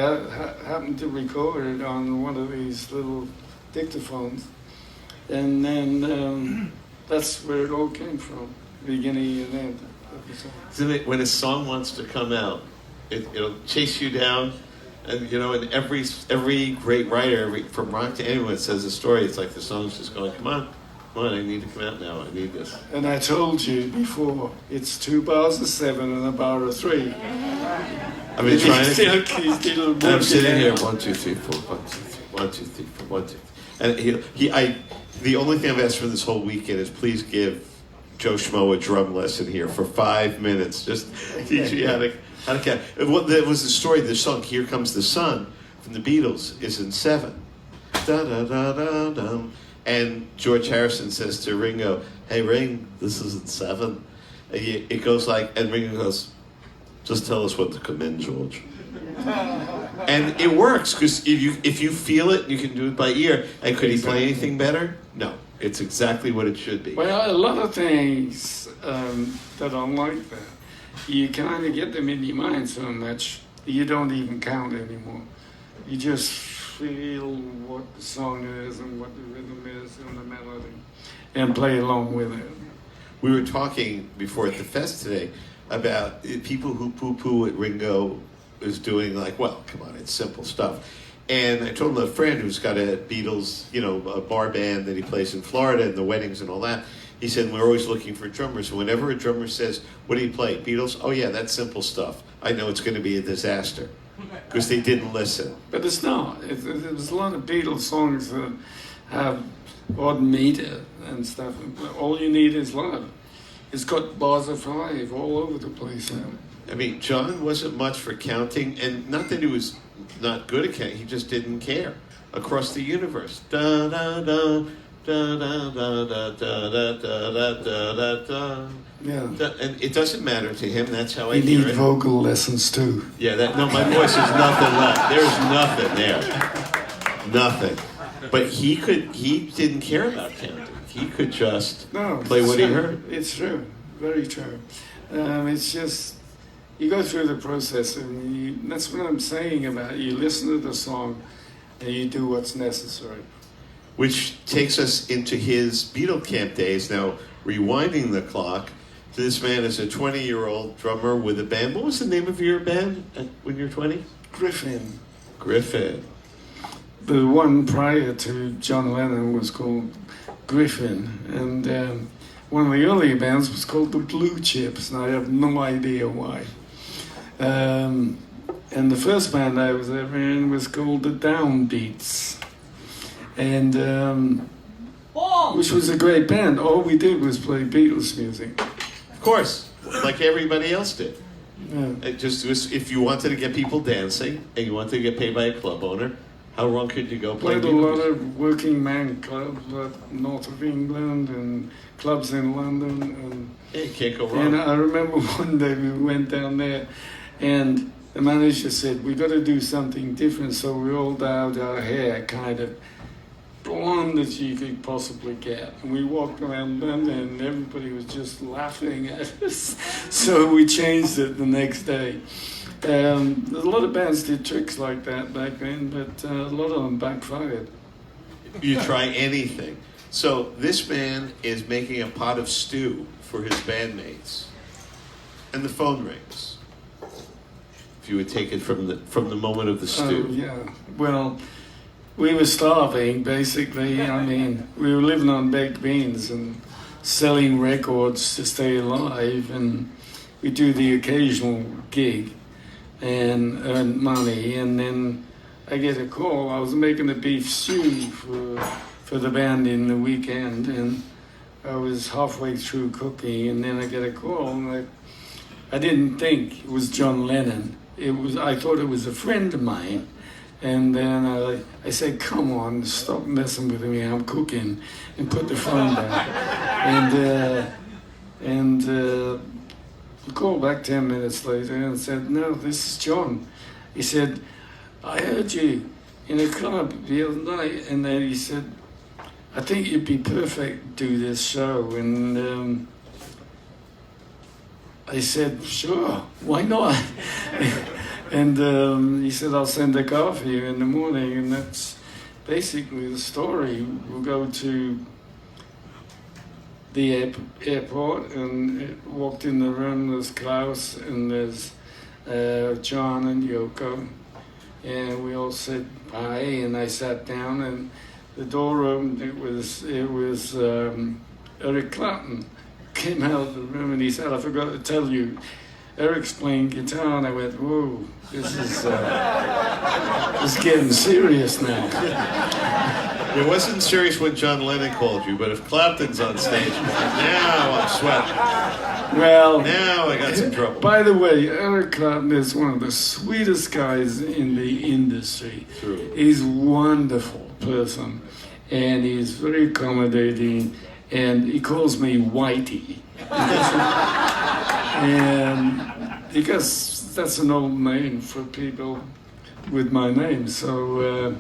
happened to record it on one of these little dictaphones. And then that's where it all came from, beginning and end of the song. Isn't it, when a song wants to come out, it'll chase you down, and you know, and every great writer, from rock to anyone, says a story. It's like the song's just going, come on, I need to come out now. I need this. And I told you before, it's 2 bars of 7 and a bar of 3. I've been trying to. to. I'm sitting here, 1, 2, 3, 4, 1, 2, 3, 1, 2, 3, 4, 1, 2. And the only thing I've asked for this whole weekend is please give Joe Schmo a drum lesson here for 5 minutes. Just teach me how to count. What there was the story of the song "Here Comes the Sun" from the Beatles is in 7. Da da da da da. And George Harrison says to Ringo, "Hey Ring, this is in 7." And it goes like, and Ringo goes, "Just tell us what to come in, George." And it works because if you feel it, you can do it by ear. And could he play anything better? No, it's exactly what it should be. Well, a lot of things that are like that, you kind of get them in your mind so much you don't even count anymore. You just feel what the song is and what the rhythm is and the melody, and play along with it. We were talking before at the fest today about people who poo-poo what Ringo is doing, like, well, come on, it's simple stuff. And I told him a friend who's got a Beatles, a bar band that he plays in Florida and the weddings and all that. He said, we're always looking for drummers. And whenever a drummer says, what do you play? Beatles? Oh yeah, that's simple stuff. I know it's going to be a disaster. Because they didn't listen. But it's not. There's a lot of Beatles songs that have odd meter and stuff. All you need is love. It's got bars of 5 all over the place now. I mean, John wasn't much for counting, and not that he was not good at counting, he just didn't care. Across the universe. Da da da da da da da da da da da da. Yeah. And it doesn't matter to him, that's how I You hear need it. vocal lessons too. Yeah, my voice is nothing left. There's nothing there. Nothing. But he didn't care about counting. He could just play what he heard. It's true. Very true. It's just, you go through the process, and that's what I'm saying about it. You listen to the song, and you do what's necessary. Which takes us into his Beatle Camp days. Now, rewinding the clock, this man is a 20-year-old drummer with a band. What was the name of your band when you were 20? Griffin. Griffin. The one prior to John Lennon was called Griffin, and one of the earlier bands was called the Blue Chips, and I have no idea why. And the first band I was ever in was called the Downbeats, and which was a great band. All we did was play Beatles music. Of course, like everybody else did. Yeah. It just was, if you wanted to get people dancing and you wanted to get paid by a club owner, how wrong could you go play Played a Beatles lot music? of working man clubs up north of England and clubs in London. And Yeah, you can't go wrong. And I remember one day we went down there, and the manager said, we got to do something different, so we all dyed our hair kind of blonde as you could possibly get. And we walked around London, and everybody was just laughing at us. So we changed it the next day. There's a lot of bands did tricks like that back then, but a lot of them backfired. You try anything. So this man is making a pot of stew for his bandmates, and the phone rings. If you would take it from the moment of the stew. Yeah. Well, we were starving, basically. I mean, we were living on baked beans and selling records to stay alive, and we do the occasional gig and earn money. And then I get a call. I was making a beef stew for the band in the weekend, and I was halfway through cooking, and then I get a call, and I didn't think it was John Lennon. I thought it was a friend of mine. And then I said, come on, stop messing with me, I'm cooking, and put the phone down. And he called back 10 minutes later and said, no, this is John. He said, I heard you in a club the other night, and then he said, I think you'd be perfect to do this show. And I said, sure, why not? And he said, I'll send a car for you in the morning. And that's basically the story. We'll go to the airport, and walked in the room. There's Klaus, and there's John and Yoko. And we all said bye, and I sat down, and the door opened. It was Eric Clapton came out of the room, and he said, I forgot to tell you, Eric's playing guitar. And I went, whoa, this is getting serious now. It wasn't serious when John Lennon called you, but if Clapton's on stage, now I'm sweating. Well, Now I got some trouble. by the way, Eric Clapton is one of the sweetest guys in the industry. True. He's a wonderful person, and he's very accommodating, and he calls me Whitey. And because that's an old name for people with my name, so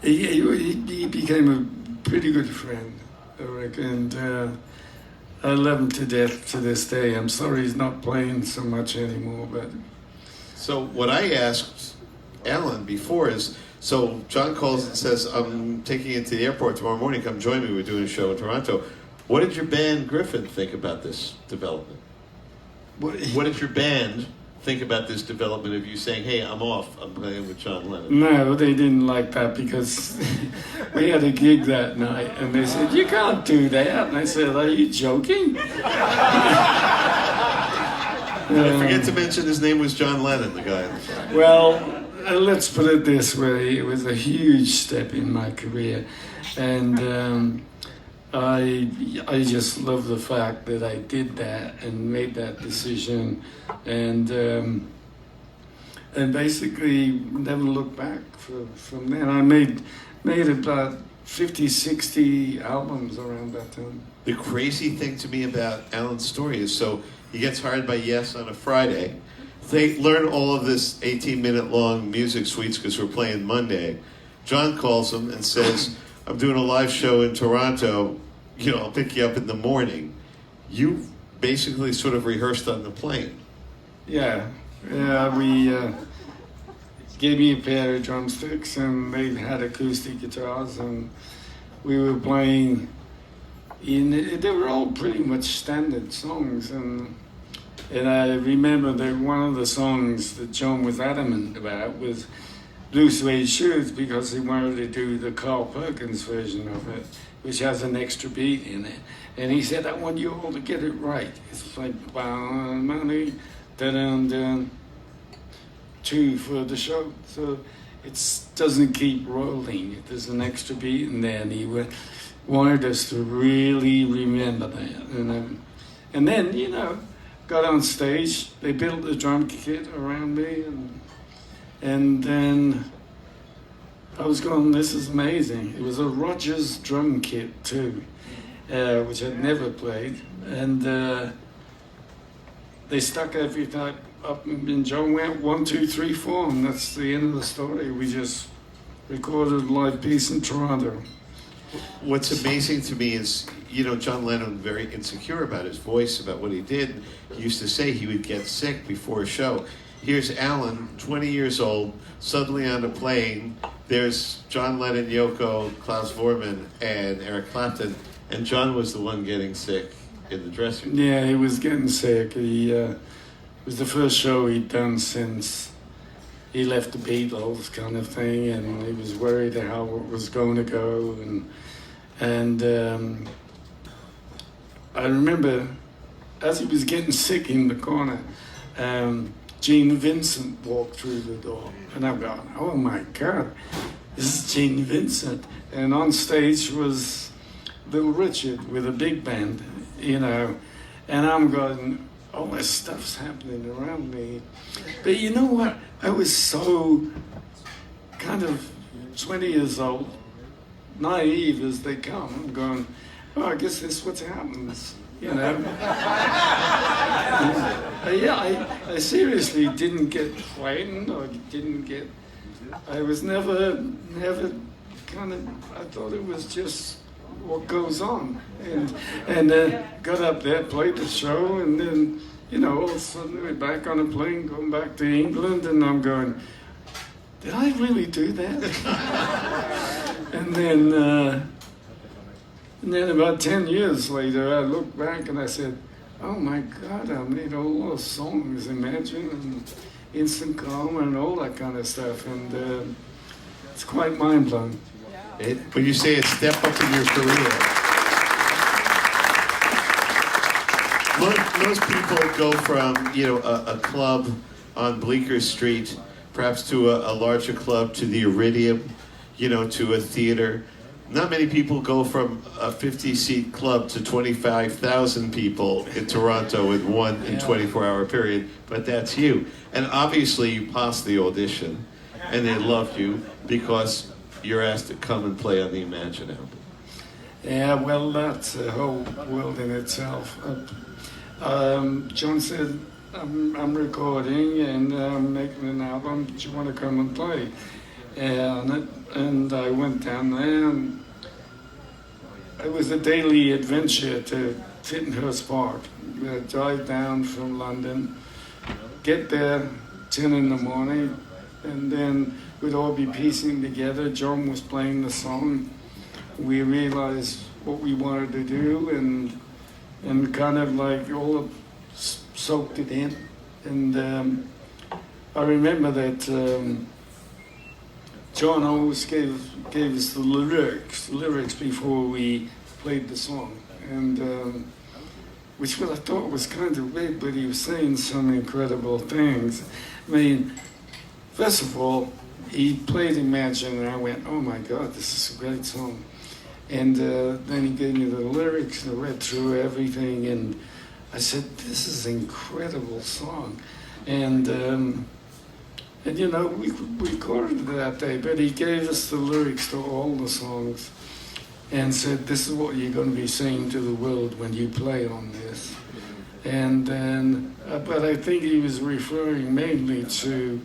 he became a pretty good friend, Eric, and I love him to death to this day. I'm sorry he's not playing so much anymore, but... So what I asked Alan before is, so John calls and says, I'm taking you to the airport tomorrow morning, come join me, we're doing a show in Toronto. What did your band Griffin think about this development? What did your band think about this development of you saying, hey, I'm off, I'm playing with John Lennon? No, they didn't like that, because we had a gig that night, and they said, you can't do that. And I said, are you joking? I forget to mention his name was John Lennon, the guy in the front. Well, let's put it this way. It was a huge step in my career, and I just love the fact that I did that and made that decision, and basically never looked back from then. I made about 50, 60 albums around that time. The crazy thing to me about Alan's story is, so he gets hired by Yes on a Friday. They learn all of this 18-minute long music suites because we're playing Monday. John calls him and says, I'm doing a live show in Toronto, I'll pick you up in the morning. You basically sort of rehearsed on the plane. Yeah, we gave me a pair of drumsticks, and they had acoustic guitars, and we were playing they were all pretty much standard songs, and I remember that one of the songs that John was adamant about was Blue Suede Shoes, because he wanted to do the Carl Perkins version of it, which has an extra beat in it. And he said, I want you all to get it right. It's like, money, dun-dun-dun, 2 for the show. So it doesn't keep rolling. There's an extra beat in there, and he wanted us to really remember that. And then, got on stage. They built the drum kit around me, and then I was going, this is amazing. It was a Rogers drum kit too, which I'd never played. And they stuck everything up, and John went 1, 2, 3, 4, and that's the end of the story. We just recorded a live piece in Toronto. What's amazing to me is, John Lennon, very insecure about his voice, about what he did. He used to say he would get sick before a show. Here's Alan, 20 years old, suddenly on a plane. There's John Lennon, Yoko, Klaus Vormann, and Eric Clapton. And John was the one getting sick in the dressing room. Yeah, he was getting sick. It was the first show he'd done since he left the Beatles, kind of thing, and he was worried how it was going to go. And I remember as he was getting sick in the corner, Gene Vincent walked through the door, and I'm going, oh my God, this is Gene Vincent. And on stage was Little Richard with a big band, and I'm going, all this stuff's happening around me. But you know what? I was so kind of 20 years old, naive as they come. I'm going, oh, I guess that's what happens, I seriously didn't get frightened or I was never kind of, I thought it was just what goes on. And got up there, played the show, and then, all of a sudden we're back on a plane going back to England, and I'm going, did I really do that? and then about 10 years later, I looked back and I said, oh my God, I made all those songs, Imagine and Instant Karma and all that kind of stuff, and it's quite mind-blowing. When you say a step up in your career, most people go from a club on Bleecker Street, perhaps to a larger club, to the Iridium, to a theater. Not many people go from a 50-seat club to 25,000 people in Toronto in one 24-hour period, but that's you. And obviously you passed the audition, and they loved you because you're asked to come and play on the Imagine album. Yeah, well, that's a whole world in itself. John said, I'm recording and I'm making an album, do you want to come and play? And I went down there, and it was a daily adventure to Tittenhurst Park. Drive down from London, get there 10 in the morning, and then we'd all be piecing together. John was playing the song. We realized what we wanted to do, and kind of like all soaked it in. And I remember that John always gave us the lyrics before we played the song, and which I thought was kind of weird, but he was saying some incredible things. I mean, first of all, he played Imagine, and I went, oh my God, this is a great song. And then he gave me the lyrics, and I read through everything, and I said, this is an incredible song. And we recorded it that day, but he gave us the lyrics to all the songs and said, this is what you're going to be saying to the world when you play on this. And then, but I think he was referring mainly to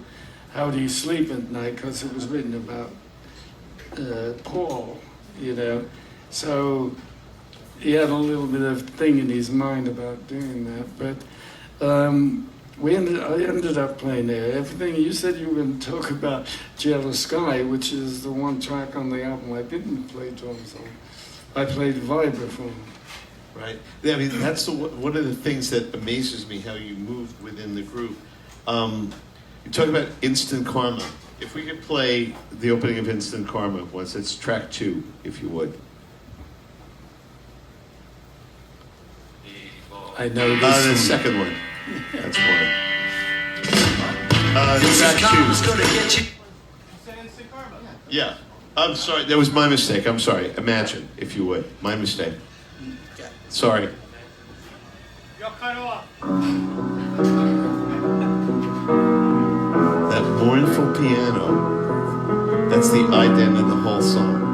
How Do You Sleep at Night, because it was written about Paul, So he had a little bit of thing in his mind about doing that. But I ended up playing there. Everything you said you were going to talk about Jealous Sky, which is the one track on the album I didn't play drums on. I played vibraphone. Right. Yeah, I mean, that's one of the things that amazes me, how you moved within the group. You talk about Instant Karma. If we could play the opening of Instant Karma once, it's track 2, if you would. I know this The one. second one. That's one. Track 2. Yeah. I'm sorry. That was my mistake. I'm sorry. Imagine, if you would. My mistake. Sorry. You're cut off. That mournful piano. That's the ident of the whole song.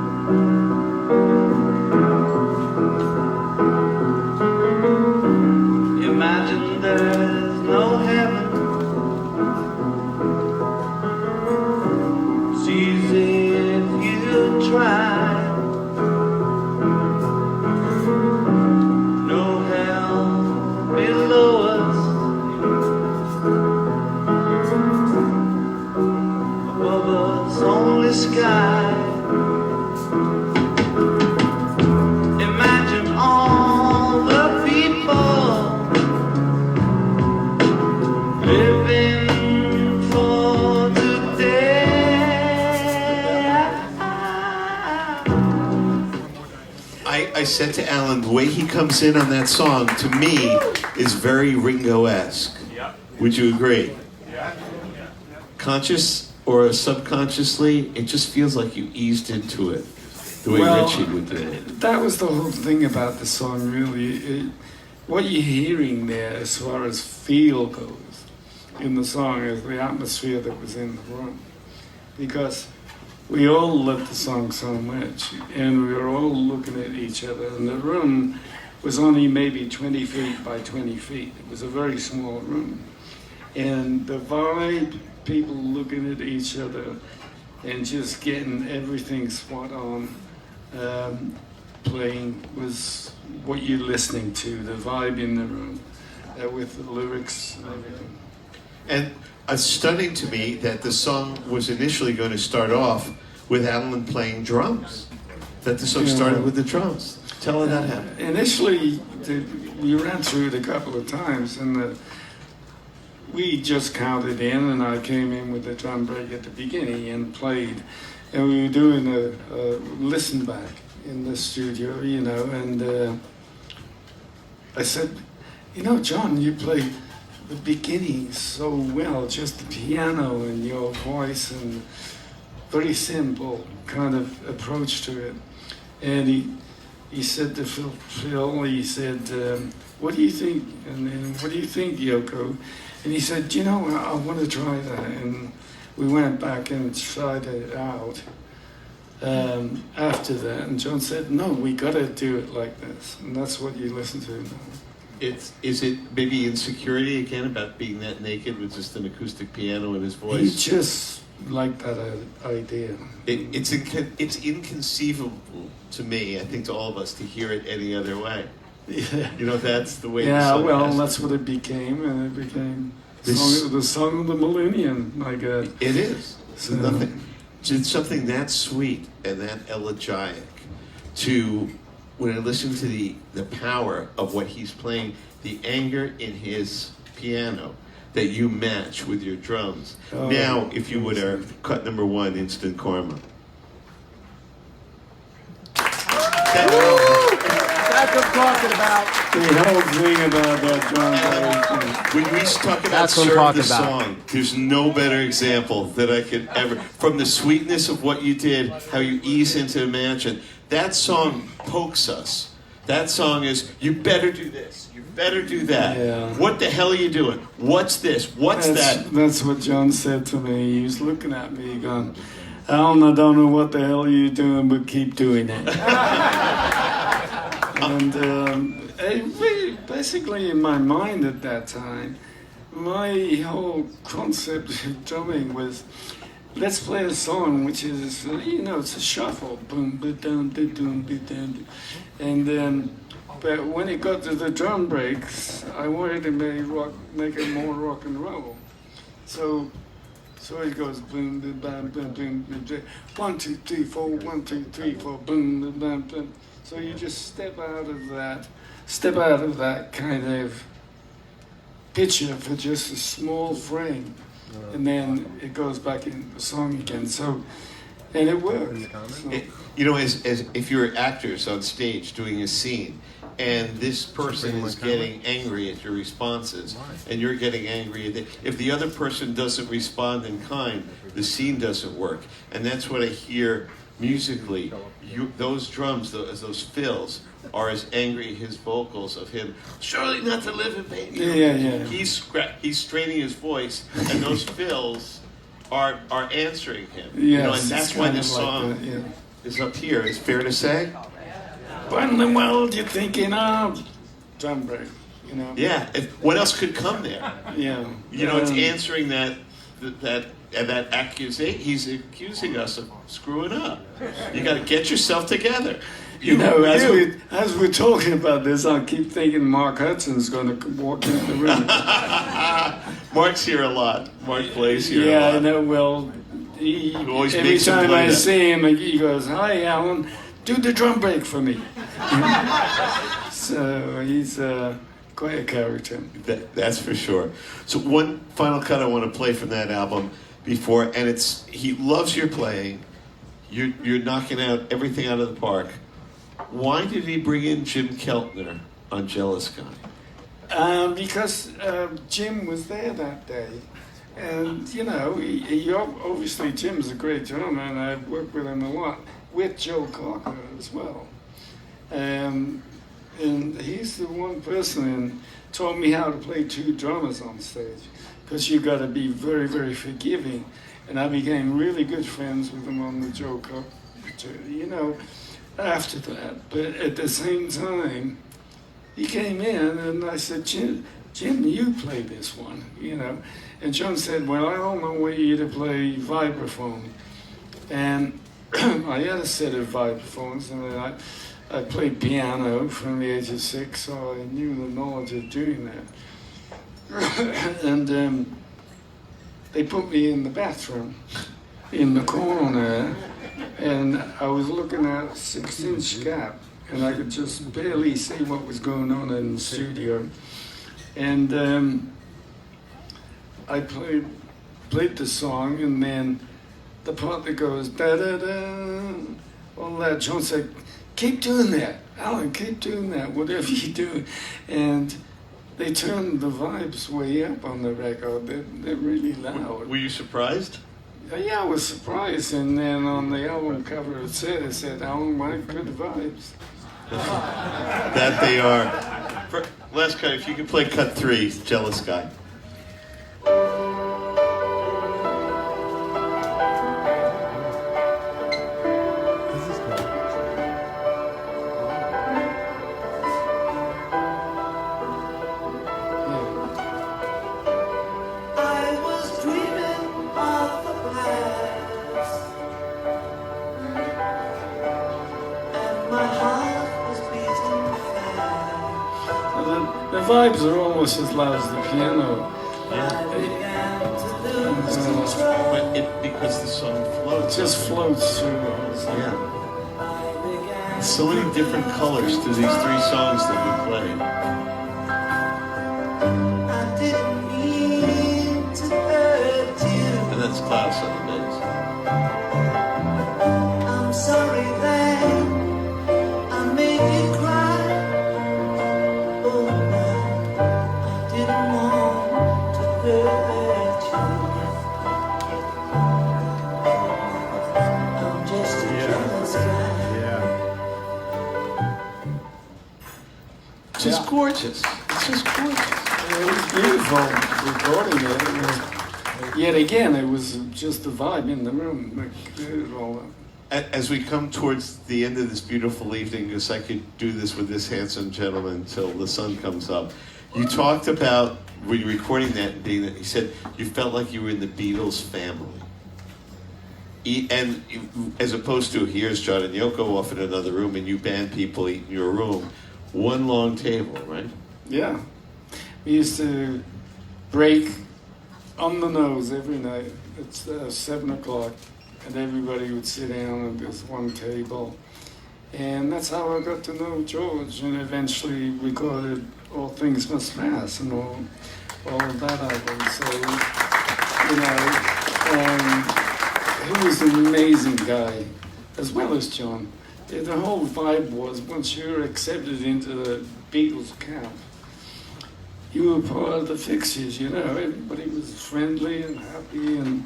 Imagine there's no heaven. It's easy if you try. I said to Alan, the way he comes in on that song, to me, is very Ringo-esque. Would you agree? Conscious or subconsciously, it just feels like you eased into it, the way Richie would do it. That was the whole thing about the song, really. What you're hearing there, as far as feel goes, in the song, is the atmosphere that was in the room. Because we all loved the song so much, and we were all looking at each other, and the room was only maybe 20 feet by 20 feet. It was a very small room. And the vibe, people looking at each other and just getting everything spot on, playing was what you're listening to, the vibe in the room, with the lyrics and everything. And it's stunning to me that the song was initially going to start off with Alan playing drums. That the song started with the drums. Tell her that happened. Initially, we ran through it a couple of times, and we just counted in, and I came in with the drum break at the beginning and played. And we were doing a listen back in the studio, you know, and I said, you know, John, you play the beginning so well, just the piano and your voice and very simple kind of approach to it. And he said to Phil, he said, what do you think? And then, what do you think, Yoko? And he said, you know, I want to try that. And we went back and tried it out after that. And John said, no, we got to do it like this. And that's what you listen to now. Is it maybe insecurity again about being that naked with just an acoustic piano and his He voice? just liked that idea. It's inconceivable to me, I think to all of us, to hear it any other way. Yeah. You know, that's the way the Yeah, song well, has to that's what it became, and it became This- the song of the millennium, I guess. It is. So- It's something that sweet and that elegiac to, when I listen to the power of what he's playing, the anger in his piano that you match with your drums. Oh, now, if you would, cut number 1, Instant Karma. That's what I'm talking about. The whole thing about that drum break. When we talk about That's what I'm serve talking the about. song, there's no better example that I could ever, from the sweetness of what you did, how you ease into Imagine, that song pokes us. That song is, you better do this, you better do that. Yeah. What the hell are you doing? What's this? What's that? That's what John said to me. He was looking at me going, Alan, I don't know what the hell you're doing, but keep doing it. And basically in my mind at that time, my whole concept of drumming was, let's play a song which is, you know, it's a shuffle, boom, ba-dum, ba-dum, ba-dum. And then, but when it got to the drum breaks, I wanted to make it more rock and roll. So it goes boom, boom, bam, boom, boom, boom, boom. 1, 2, 3, 4, 1, 2, 3, 4, boom, boom, bam, boom. So you just step out of that kind of picture for just a small frame, and then it goes back into the song again. So, and it works. So, You know, as if you're actors on stage doing a scene, and this person is getting angry at your responses, and you're getting angry at if the other person doesn't respond in kind, the scene doesn't work. And that's what I hear musically. Those drums, those fills, are as angry as his vocals of him. Surely not to live in pain. Yeah. He's straining his voice, and those fills are answering him. Yes, You know, and it's that's why kind this of like song that, yeah. is up here. It's fair to say. What in the world you thinking of? Drum break, you know? Yeah. What else could come there? Yeah. You know, it's answering that accusation. He's accusing us of screwing up. You got to get yourself together. You know, as we're talking about this, I keep thinking Mark Hudson's going to walk in the room. Mark's here a lot. Mark plays here a Yeah, lot. I know. Well, he, always every makes him time play I that. see him, he goes, "Hi, Alan, do the drum break for me." So he's quite a character. That's for sure. So one final cut I want to play from that album before, and he loves your playing. You're knocking out everything out of the park. Why did he bring in Jim Keltner on Jealous Guy? Because Jim was there that day. And, you know, obviously Jim's a great drummer, and I've worked with him a lot, with Joe Cocker as well. And he's the one person who taught me how to play two drummers on stage, because you got to be very, very forgiving. And I became really good friends with him on the Joe Cocker, you know, after that. But at the same time, he came in and I said, Jim, you play this one, you know. And John said, well, I don't know you to play vibraphone. And I had a set of vibraphones, and then I played piano from the age of 6, so I knew the knowledge of doing that. And they put me in the bathroom, in the corner, and I was looking at a 6-inch gap, and I could just barely see what was going on in the studio. And I played the song, and then the part that goes da-da-da, all that, John said, keep doing that, Alan, keep doing that, whatever you do. And they turned the vibes way up on the record. They're really loud. Were you surprised? Yeah, I was surprised. And then on the album cover it said, Alan, my good vibes. That they are. Last cut, if you could play cut 3, Jealous Guy. I was dreaming of the past, and my heart was beating fast. So the vibes are almost as loud as the piano. I began to lose control. But because the song It floats. just floats through the whole thing. Yeah. I began So many different colors to these 3 songs that we played. I didn't mean to hurt you. And that's Klaus on the bass. I'm sorry that I made you cry. Oh, I didn't want to hurt you. I'm just a jealous guy. Just gorgeous. It's just gorgeous. It was beautiful recording it. It was, yet again, it was just the vibe in the room that created all that. As we come towards the end of this beautiful evening, because I could do this with this handsome gentleman till the sun comes up, you talked about, when you were recording that, and being that, you said you felt like you were in the Beatles family. And as opposed to, here's John and Yoko off in another room, and you band people eat in your room, one long table, right? Yeah. We used to break on the nose every night. It's 7 o'clock, and everybody would sit down at this one table. And that's how I got to know George, and eventually recorded All Things Must Pass and all of that album. So, you know, he was an amazing guy, as well as John. Yeah, the whole vibe was, once you're accepted into the Beatles camp, you were part of the fixtures, you know. Everybody was friendly and happy, and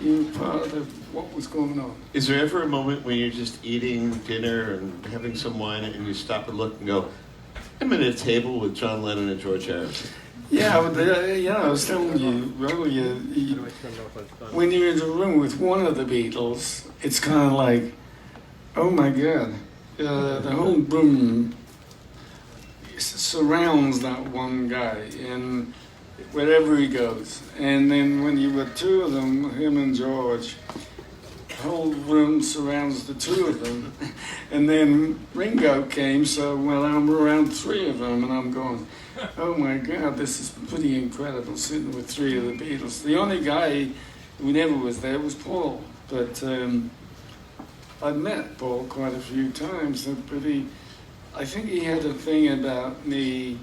you were part of what was going on. Is there ever a moment when you're just eating dinner and having some wine and you stop and look and go, I'm at a table with John Lennon and George Harrison? Yeah, but I was telling you earlier, when you're in the room with one of the Beatles, it's kind of like, oh my God, the whole room surrounds that one guy, and wherever he goes. And then when you were 2 of them, him and George, the whole room surrounds the 2 of them. And then Ringo came, so well, I'm around 3 of them, and I'm going, oh my God, this is pretty incredible, sitting with 3 of the Beatles. The only guy who never was there was Paul, but I'd met Paul quite a few times, but I think he had a thing about me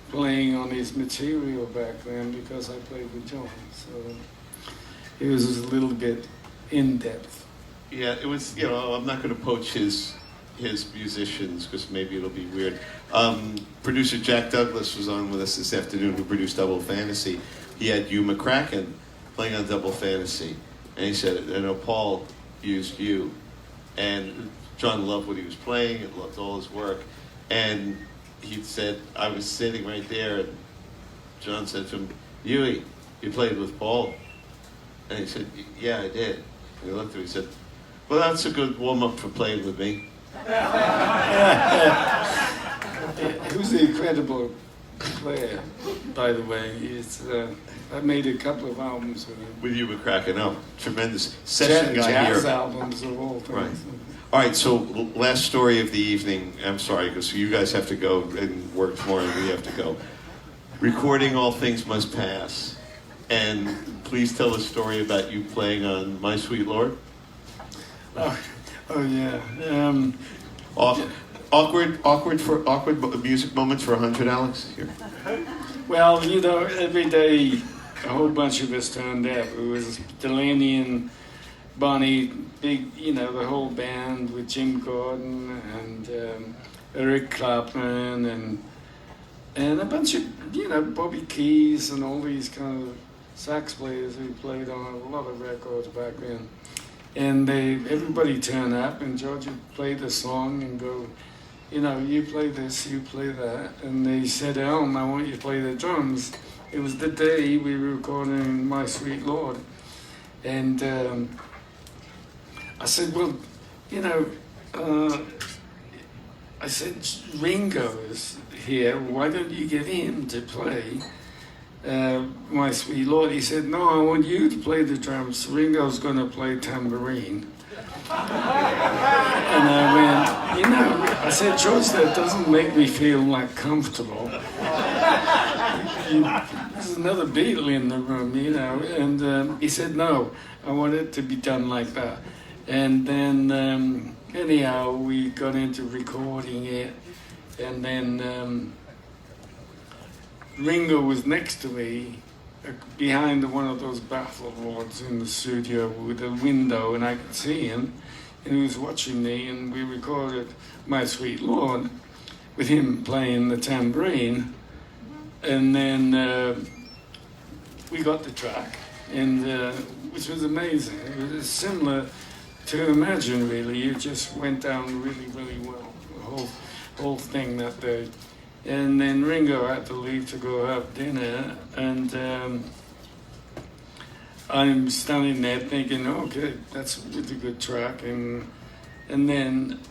playing on his material back then because I played with John, so it was a little bit in depth. Yeah, it was, you know, I'm not going to poach his his musicians, because maybe it'll be weird. Producer Jack Douglas was on with us this afternoon, who produced Double Fantasy. He had Hugh McCracken playing on Double Fantasy, and he said, I know Paul used you, and John loved what he was playing and loved all his work, and he said, I was sitting right there, and John said to him, Huey, you played with Paul? And he said, yeah, I did. And he looked at him, he said, well, that's a good warm-up for playing with me. Who's the incredible player, by the way? I made a couple of albums with him. With you, McCracken. Oh, tremendous session guy jazz here. albums of all things. Right. All right, so last story of the evening. I'm sorry, because you guys have to go and work tomorrow, and we have to go. Recording All Things Must Pass. And please tell a story about you playing on My Sweet Lord. Oh yeah. Awkward music moments for 100, Alex? Here. Well, every day a whole bunch of us turned up. It was Delaney and Bonnie, big, the whole band with Jim Gordon and Eric Clapton and a bunch of, Bobby Keys and all these kind of sax players who played on a lot of records back then. And everybody turned up, and George would play the song and go, you play this, you play that. And they said, Alan, I want you to play the drums. It was the day we were recording My Sweet Lord. And I said, well, I said, Ringo is here, why don't you get him to play My Sweet Lord? He said, no, I want you to play the drums. Ringo's going to play tambourine. And I went, I said, George, that doesn't make me feel like comfortable. There's another Beatle in the room, And he said, no, I want it to be done like that. And then, anyhow, we got into recording it. And then Ringo was next to me, behind one of those battleboards in the studio with a window, and I could see him, and he was watching me, and we recorded My Sweet Lord with him playing the tambourine, and then we got the track, and which was amazing. It was similar to Imagine, really. It just went down really, really well, the whole thing that day. And then Ringo had to leave to go have dinner, and I'm standing there thinking, okay, that's a really good track. And then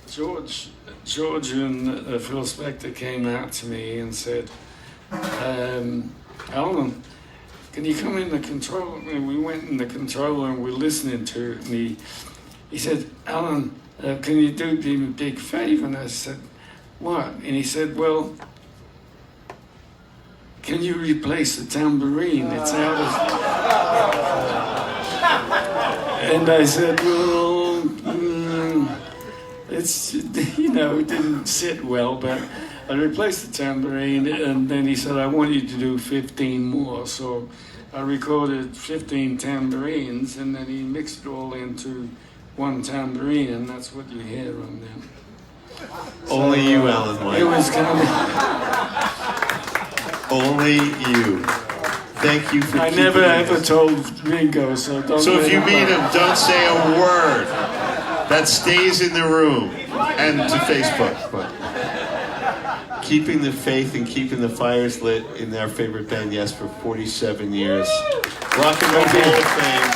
George and Phil Spector came out to me and said, Alan, can you come in the control? And we went in the control and we're listening to it, and he said, Alan, can you do me a big favor? And I said, what? And he said, well, can you replace the tambourine? It's out of... And I said, well, it's, it didn't sit well, but I replaced the tambourine, and then he said, I want you to do 15 more. So I recorded 15 tambourines, and then he mixed it all into one tambourine, and that's what you hear on them. Only you, Alan White. It was kind of... Only you. Thank you for I keeping never it. ever told Ringo, so don't... So if let you him meet know. him, don't say a word. That stays in the room and to Facebook. But keeping the faith and keeping the fires lit in our favorite band, yes, for 47 years. Rock and Roll Hall of Fame.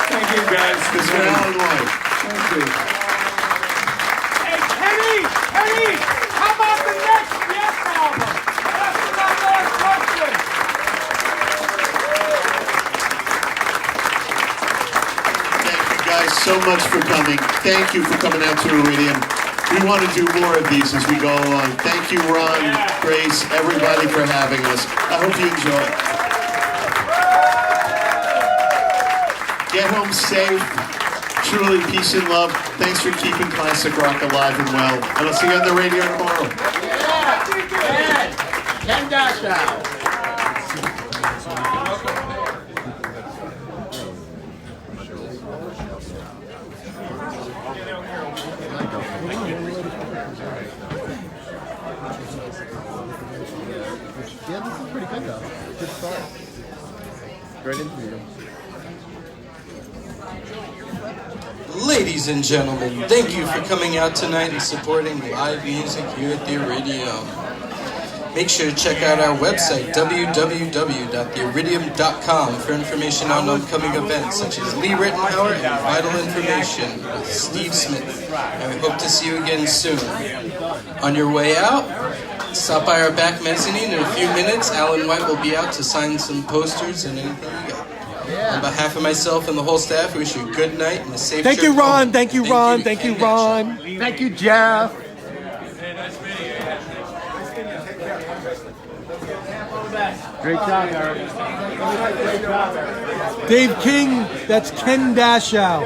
Thank you, guys. Mr. Alan White. Thank you. Eddie, how about the next Yes album? That's my last question. Thank you guys so much for coming. Thank you for coming out to Iridium. We want to do more of these as we go along. Thank you, Ron, Grace, everybody for having us. I hope you enjoy. Get home safe. Truly, peace and love. Thanks for keeping classic rock alive and well. And I'll see you on the radio tomorrow. Ken Dashow. Yeah, this is pretty good though. Good start. Great interview. Ladies and gentlemen, thank you for coming out tonight and supporting live music here at the Iridium. Make sure to check out our website, www.theiridium.com, for information on upcoming events such as Lee Rittenhauer and Vital Information with Steve Smith. And we hope to see you again soon. On your way out, stop by our back mezzanine in a few minutes. Alan White will be out to sign some posters and anything we got. On behalf of myself and the whole staff, we wish you a good night and a safe Thank trip you, Ron. home. Thank you, Ron. Thank you, and Ron. Thank you, Jeff. Great job, Eric. Dave King, that's Ken Dashow.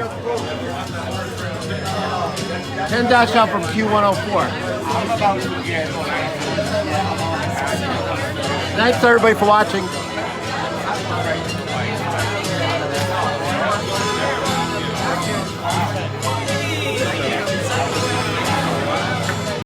Ken Dashow from Q104. Thanks, everybody, for watching.